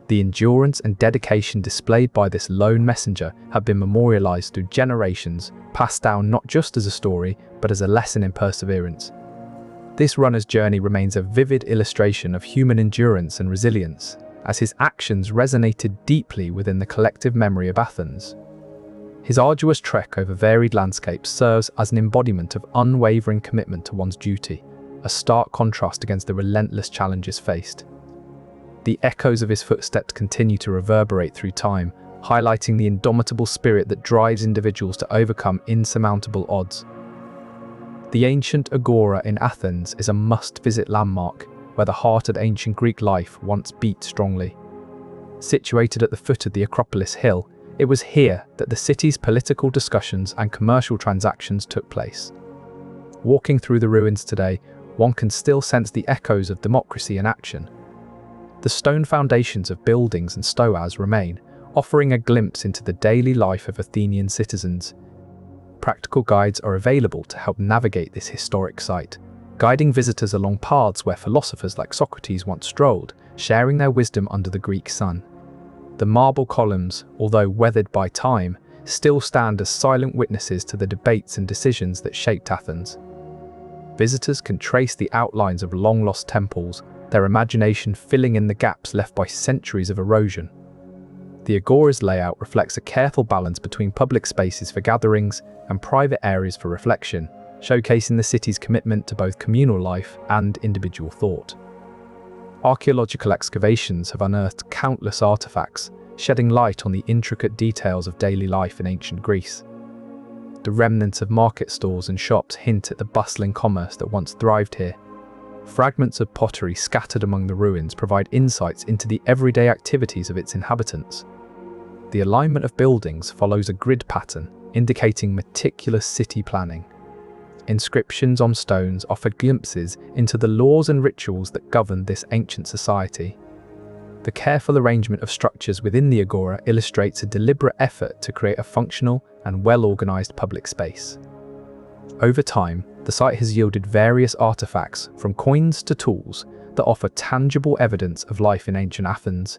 The endurance and dedication displayed by this lone messenger have been memorialized through generations, passed down not just as a story, but as a lesson in perseverance. This runner's journey remains a vivid illustration of human endurance and resilience, as his actions resonated deeply within the collective memory of Athens. His arduous trek over varied landscapes serves as an embodiment of unwavering commitment to one's duty, a stark contrast against the relentless challenges faced. The echoes of his footsteps continue to reverberate through time, highlighting the indomitable spirit that drives individuals to overcome insurmountable odds. The ancient Agora in Athens is a must-visit landmark, where the heart of ancient Greek life once beat strongly. Situated at the foot of the Acropolis Hill, it was here that the city's political discussions and commercial transactions took place. Walking through the ruins today, one can still sense the echoes of democracy in action. The stone foundations of buildings and stoas remain, offering a glimpse into the daily life of Athenian citizens. Practical guides are available to help navigate this historic site, guiding visitors along paths where philosophers like Socrates once strolled, sharing their wisdom under the Greek sun. The marble columns, although weathered by time, still stand as silent witnesses to the debates and decisions that shaped Athens. Visitors can trace the outlines of long-lost temples, their imagination filling in the gaps left by centuries of erosion. The Agora's layout reflects a careful balance between public spaces for gatherings and private areas for reflection, showcasing the city's commitment to both communal life and individual thought. Archaeological excavations have unearthed countless artifacts, shedding light on the intricate details of daily life in ancient Greece. The remnants of market stalls and shops hint at the bustling commerce that once thrived here. Fragments of pottery scattered among the ruins provide insights into the everyday activities of its inhabitants. The alignment of buildings follows a grid pattern, indicating meticulous city planning. Inscriptions on stones offer glimpses into the laws and rituals that govern this ancient society. The careful arrangement of structures within the Agora illustrates a deliberate effort to create a functional and well-organized public space. Over time, the site has yielded various artifacts, from coins to tools, that offer tangible evidence of life in ancient Athens.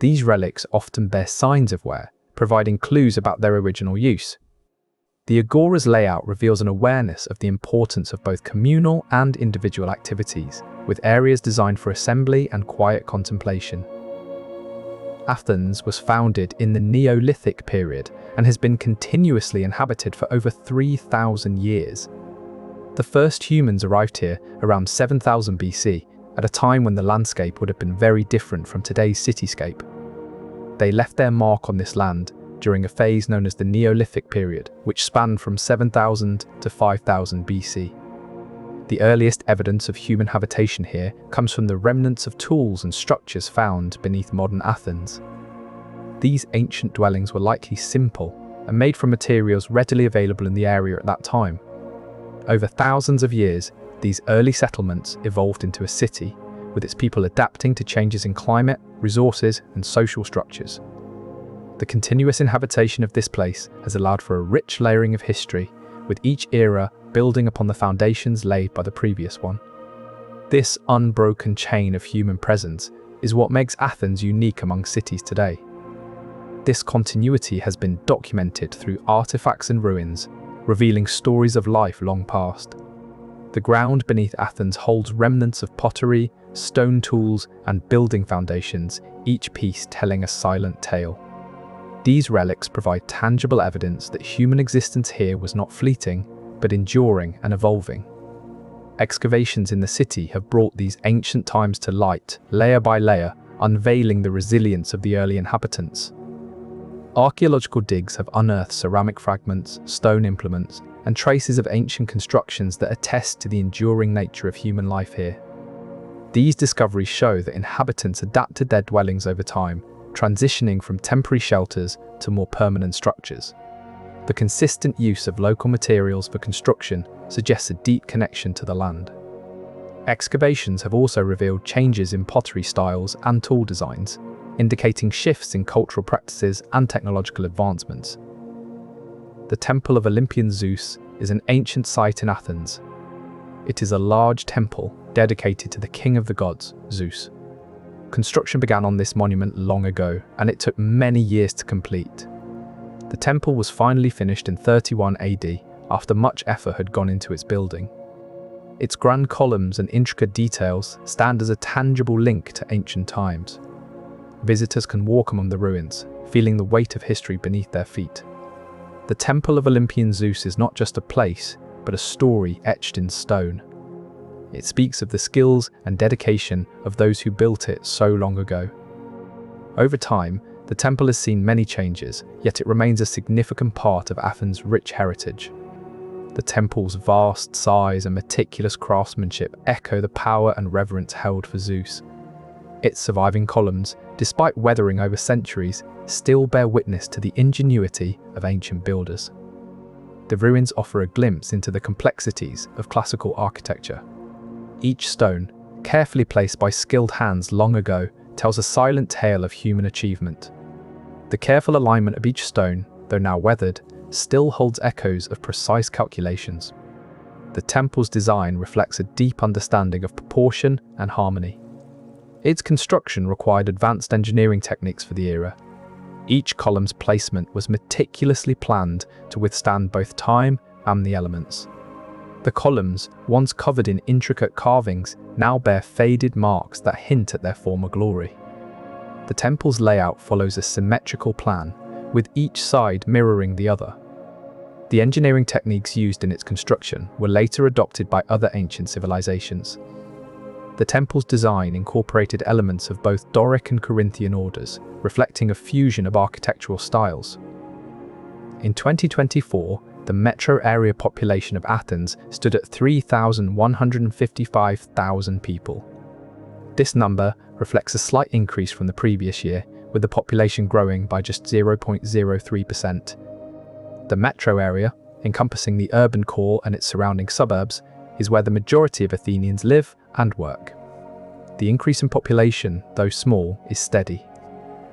These relics often bear signs of wear, providing clues about their original use. The Agora's layout reveals an awareness of the importance of both communal and individual activities, with areas designed for assembly and quiet contemplation. Athens was founded in the Neolithic period and has been continuously inhabited for over 3,000 years. The first humans arrived here around 7000 BC, at a time when the landscape would have been very different from today's cityscape. They left their mark on this land during a phase known as the Neolithic period, which spanned from 7000 to 5000 BC. The earliest evidence of human habitation here comes from the remnants of tools and structures found beneath modern Athens. These ancient dwellings were likely simple and made from materials readily available in the area at that time. Over thousands of years, these early settlements evolved into a city, with its people adapting to changes in climate, resources, and social structures. The continuous inhabitation of this place has allowed for a rich layering of history, with each era building upon the foundations laid by the previous one. This unbroken chain of human presence is what makes Athens unique among cities today. This continuity has been documented through artifacts and ruins, revealing stories of life long past. The ground beneath Athens holds remnants of pottery, stone tools, and building foundations, each piece telling a silent tale. These relics provide tangible evidence that human existence here was not fleeting, but enduring and evolving. Excavations in the city have brought these ancient times to light, layer by layer, unveiling the resilience of the early inhabitants. Archaeological digs have unearthed ceramic fragments, stone implements, and traces of ancient constructions that attest to the enduring nature of human life here. These discoveries show that inhabitants adapted their dwellings over time, transitioning from temporary shelters to more permanent structures. The consistent use of local materials for construction suggests a deep connection to the land. Excavations have also revealed changes in pottery styles and tool designs, indicating shifts in cultural practices and technological advancements. The Temple of Olympian Zeus is an ancient site in Athens. It is a large temple dedicated to the king of the gods, Zeus. Construction began on this monument long ago, and it took many years to complete. The temple was finally finished in 31 AD, after much effort had gone into its building. Its grand columns and intricate details stand as a tangible link to ancient times. Visitors can walk among the ruins, feeling the weight of history beneath their feet. The Temple of Olympian Zeus is not just a place, but a story etched in stone. It speaks of the skills and dedication of those who built it so long ago. Over time, the temple has seen many changes, yet it remains a significant part of Athens' rich heritage. The temple's vast size and meticulous craftsmanship echo the power and reverence held for Zeus. Its surviving columns, despite weathering over centuries, still bear witness to the ingenuity of ancient builders. The ruins offer a glimpse into the complexities of classical architecture. Each stone, carefully placed by skilled hands long ago, tells a silent tale of human achievement. The careful alignment of each stone, though now weathered, still holds echoes of precise calculations. The temple's design reflects a deep understanding of proportion and harmony. Its construction required advanced engineering techniques for the era. Each column's placement was meticulously planned to withstand both time and the elements. The columns, once covered in intricate carvings, now bear faded marks that hint at their former glory. The temple's layout follows a symmetrical plan, with each side mirroring the other. The engineering techniques used in its construction were later adopted by other ancient civilizations. The temple's design incorporated elements of both Doric and Corinthian orders, reflecting a fusion of architectural styles. In 2024, the metro area population of Athens stood at 3,155,000 people. This number reflects a slight increase from the previous year, with the population growing by just 0.03%. The metro area, encompassing the urban core and its surrounding suburbs, is where the majority of Athenians live and work. The increase in population, though small, is steady.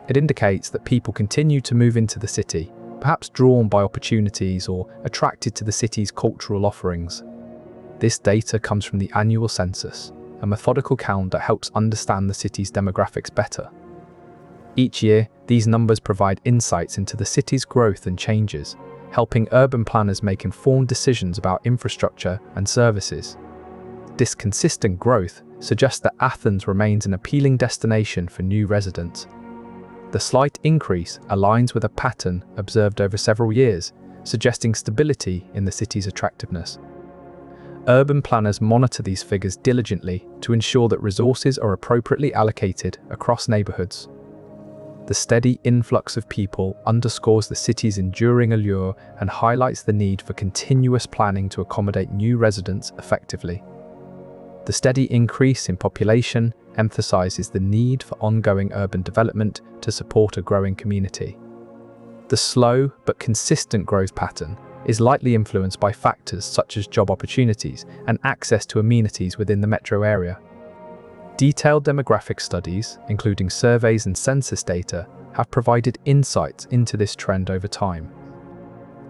It indicates that people continue to move into the city, perhaps drawn by opportunities or attracted to the city's cultural offerings. This data comes from the annual census, a methodical count that helps understand the city's demographics better. Each year, these numbers provide insights into the city's growth and changes, helping urban planners make informed decisions about infrastructure and services. This consistent growth suggests that Athens remains an appealing destination for new residents. The slight increase aligns with a pattern observed over several years, suggesting stability in the city's attractiveness. Urban planners monitor these figures diligently to ensure that resources are appropriately allocated across neighborhoods. The steady influx of people underscores the city's enduring allure and highlights the need for continuous planning to accommodate new residents effectively. The steady increase in population emphasizes the need for ongoing urban development to support a growing community. The slow but consistent growth pattern is likely influenced by factors such as job opportunities and access to amenities within the metro area. Detailed demographic studies, including surveys and census data, have provided insights into this trend over time.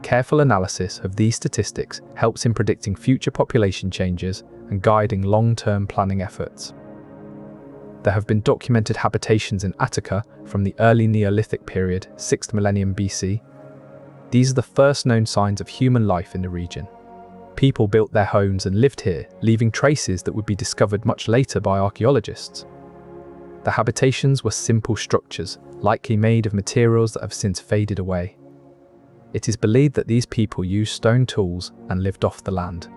Careful analysis of these statistics helps in predicting future population changes and guiding long-term planning efforts. There have been documented habitations in Attica from the early Neolithic period, 6th millennium BC. These are the first known signs of human life in the region. People built their homes and lived here, leaving traces that would be discovered much later by archaeologists. The habitations were simple structures, likely made of materials that have since faded away. It is believed that these people used stone tools and lived off the land.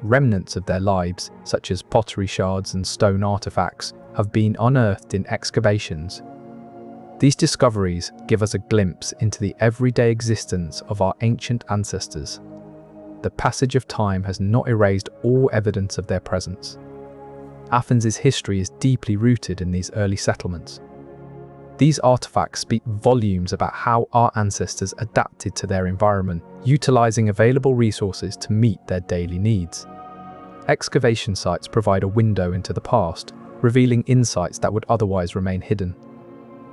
Remnants of their lives, such as pottery shards and stone artifacts, have been unearthed in excavations. These discoveries give us a glimpse into the everyday existence of our ancient ancestors. The passage of time has not erased all evidence of their presence. Athens' history is deeply rooted in these early settlements. These artifacts speak volumes about how our ancestors adapted to their environment, utilizing available resources to meet their daily needs. Excavation sites provide a window into the past, revealing insights that would otherwise remain hidden.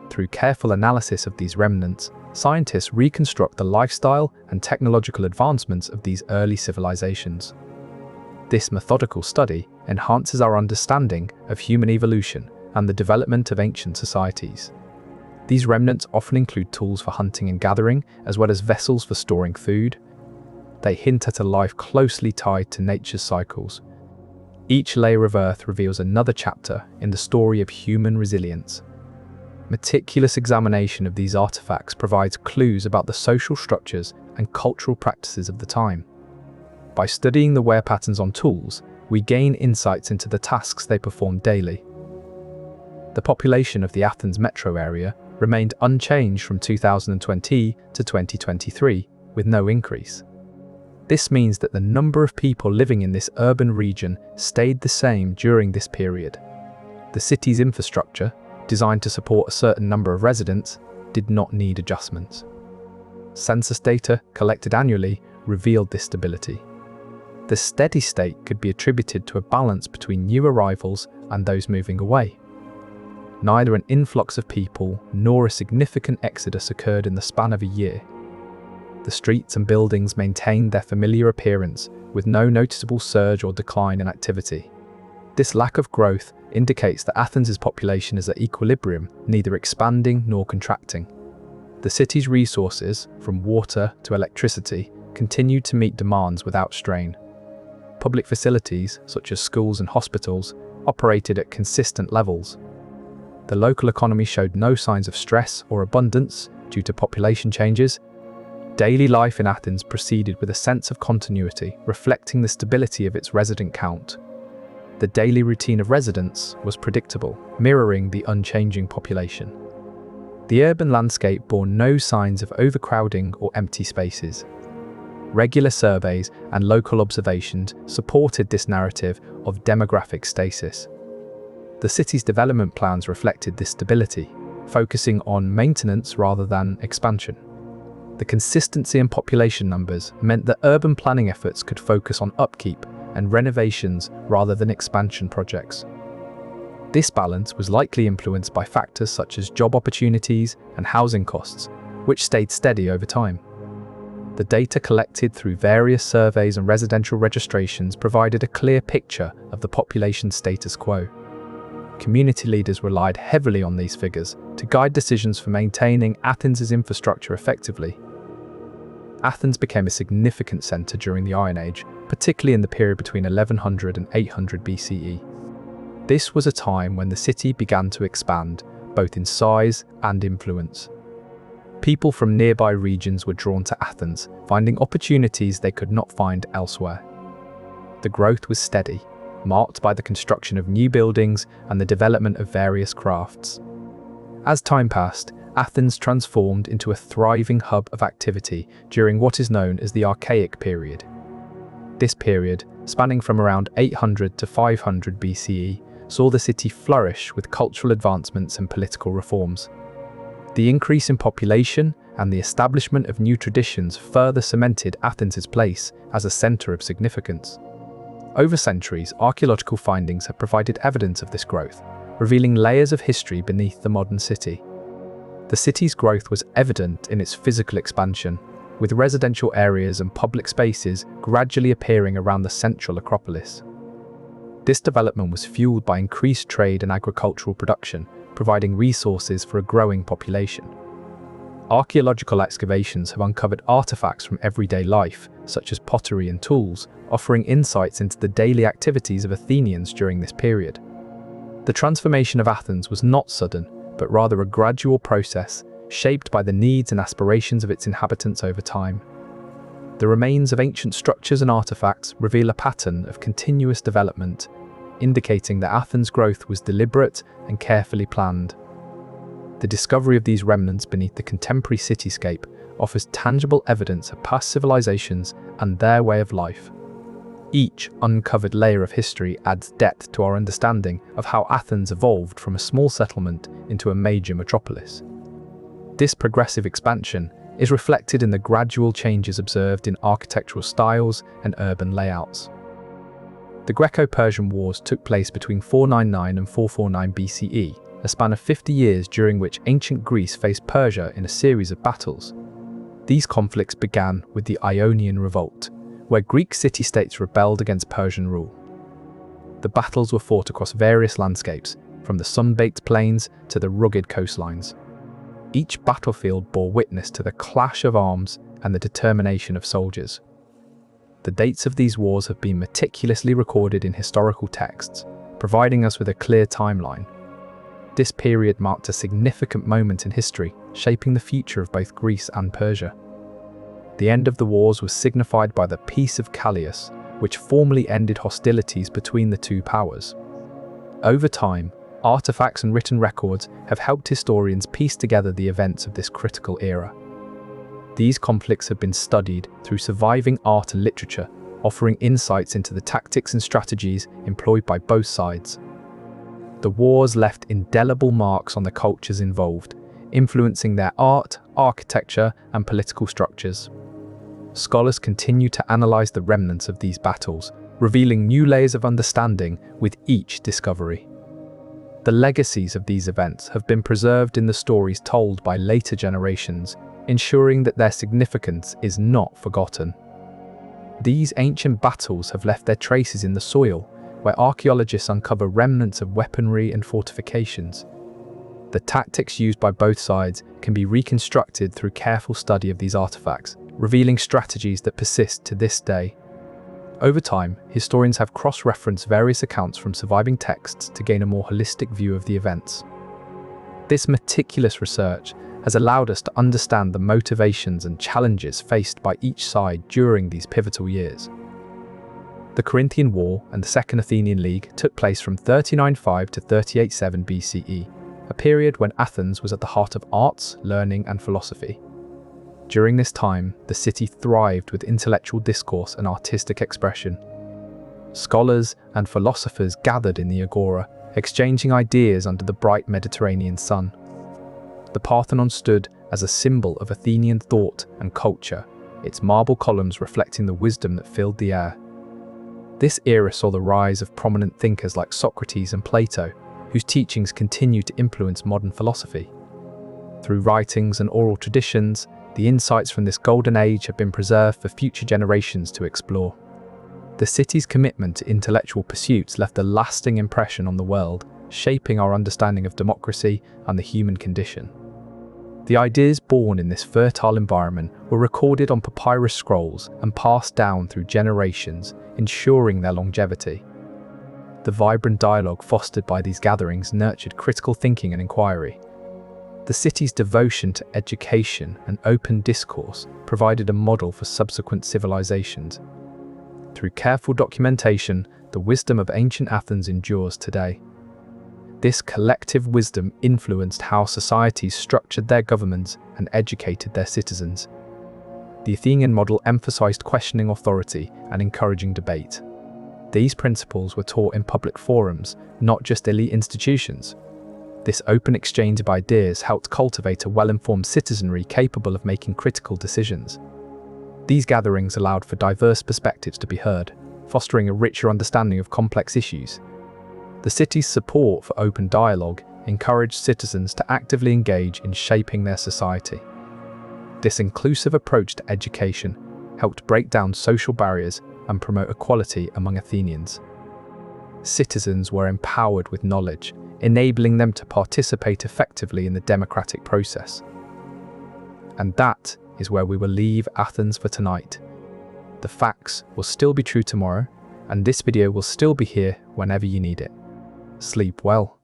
Through careful analysis of these remnants, scientists reconstruct the lifestyle and technological advancements of these early civilizations. This methodical study enhances our understanding of human evolution and the development of ancient societies. These remnants often include tools for hunting and gathering, as well as vessels for storing food. They hint at a life closely tied to nature's cycles. Each layer of earth reveals another chapter in the story of human resilience. Meticulous examination of these artifacts provides clues about the social structures and cultural practices of the time. By studying the wear patterns on tools, we gain insights into the tasks they performed daily. The population of the Athens metro area remained unchanged from 2020 to 2023, with no increase. This means that the number of people living in this urban region stayed the same during this period. The city's infrastructure, designed to support a certain number of residents, did not need adjustments. Census data collected annually revealed this stability. The steady state could be attributed to a balance between new arrivals and those moving away. Neither an influx of people nor a significant exodus occurred in the span of a year. The streets and buildings maintained their familiar appearance, with no noticeable surge or decline in activity. This lack of growth indicates that Athens' population is at equilibrium, neither expanding nor contracting. The city's resources, from water to electricity, continued to meet demands without strain. Public facilities, such as schools and hospitals, operated at consistent levels. The local economy showed no signs of stress or abundance due to population changes. Daily life in Athens proceeded with a sense of continuity, reflecting the stability of its resident count. The daily routine of residents was predictable, mirroring the unchanging population. The urban landscape bore no signs of overcrowding or empty spaces. Regular surveys and local observations supported this narrative of demographic stasis. The city's development plans reflected this stability, focusing on maintenance rather than expansion. The consistency in population numbers meant that urban planning efforts could focus on upkeep and renovations rather than expansion projects. This balance was likely influenced by factors such as job opportunities and housing costs, which stayed steady over time. The data collected through various surveys and residential registrations provided a clear picture of the population status quo. Community leaders relied heavily on these figures to guide decisions for maintaining Athens' infrastructure effectively. Athens became a significant centre during the Iron Age, particularly in the period between 1100 and 800 BCE. This was a time when the city began to expand, both in size and influence. People from nearby regions were drawn to Athens, finding opportunities they could not find elsewhere. The growth was steady, marked by the construction of new buildings and the development of various crafts. As time passed, Athens transformed into a thriving hub of activity during what is known as the Archaic period. This period, spanning from around 800 to 500 BCE, saw the city flourish with cultural advancements and political reforms. The increase in population and the establishment of new traditions further cemented Athens' place as a centre of significance. Over centuries, archaeological findings have provided evidence of this growth, revealing layers of history beneath the modern city. The city's growth was evident in its physical expansion, with residential areas and public spaces gradually appearing around the central Acropolis. This development was fueled by increased trade and agricultural production, providing resources for a growing population. Archaeological excavations have uncovered artifacts from everyday life, such as pottery and tools, offering insights into the daily activities of Athenians during this period. The transformation of Athens was not sudden, but rather a gradual process, shaped by the needs and aspirations of its inhabitants over time. The remains of ancient structures and artifacts reveal a pattern of continuous development, indicating that Athens' growth was deliberate and carefully planned. The discovery of these remnants beneath the contemporary cityscape offers tangible evidence of past civilizations and their way of life. Each uncovered layer of history adds depth to our understanding of how Athens evolved from a small settlement into a major metropolis. This progressive expansion is reflected in the gradual changes observed in architectural styles and urban layouts. The Greco-Persian Wars took place between 499 and 449 BCE, a span of 50 years during which ancient Greece faced Persia in a series of battles. These conflicts began with the Ionian Revolt, where Greek city-states rebelled against Persian rule. The battles were fought across various landscapes, from the sun-baked plains to the rugged coastlines. Each battlefield bore witness to the clash of arms and the determination of soldiers. The dates of these wars have been meticulously recorded in historical texts, providing us with a clear timeline. This period marked a significant moment in history, shaping the future of both Greece and Persia. The end of the wars was signified by the Peace of Callias, which formally ended hostilities between the two powers. Over time, artifacts and written records have helped historians piece together the events of this critical era. These conflicts have been studied through surviving art and literature, offering insights into the tactics and strategies employed by both sides. The wars left indelible marks on the cultures involved, influencing their art, architecture, and political structures. Scholars continue to analyze the remnants of these battles, revealing new layers of understanding with each discovery. The legacies of these events have been preserved in the stories told by later generations, ensuring that their significance is not forgotten. These ancient battles have left their traces in the soil, where archaeologists uncover remnants of weaponry and fortifications. The tactics used by both sides can be reconstructed through careful study of these artifacts, revealing strategies that persist to this day. Over time, historians have cross-referenced various accounts from surviving texts to gain a more holistic view of the events. This meticulous research has allowed us to understand the motivations and challenges faced by each side during these pivotal years. The Corinthian War and the Second Athenian League took place from 395 to 387 BCE, a period when Athens was at the heart of arts, learning, and philosophy. During this time, the city thrived with intellectual discourse and artistic expression. Scholars and philosophers gathered in the agora, exchanging ideas under the bright Mediterranean sun. The Parthenon stood as a symbol of Athenian thought and culture, its marble columns reflecting the wisdom that filled the air. This era saw the rise of prominent thinkers like Socrates and Plato, whose teachings continue to influence modern philosophy. Through writings and oral traditions, the insights from this golden age have been preserved for future generations to explore. The city's commitment to intellectual pursuits left a lasting impression on the world, shaping our understanding of democracy and the human condition. The ideas born in this fertile environment were recorded on papyrus scrolls and passed down through generations, ensuring their longevity. The vibrant dialogue fostered by these gatherings nurtured critical thinking and inquiry. The city's devotion to education and open discourse provided a model for subsequent civilizations. Through careful documentation, the wisdom of ancient Athens endures today. This collective wisdom influenced how societies structured their governments and educated their citizens. The Athenian model emphasized questioning authority and encouraging debate. These principles were taught in public forums, not just elite institutions. This open exchange of ideas helped cultivate a well-informed citizenry capable of making critical decisions. These gatherings allowed for diverse perspectives to be heard, fostering a richer understanding of complex issues. The city's support for open dialogue encouraged citizens to actively engage in shaping their society. This inclusive approach to education helped break down social barriers and promote equality among Athenians. Citizens were empowered with knowledge, enabling them to participate effectively in the democratic process. And that is where we will leave Athens for tonight. The facts will still be true tomorrow, and this video will still be here whenever you need it. Sleep well.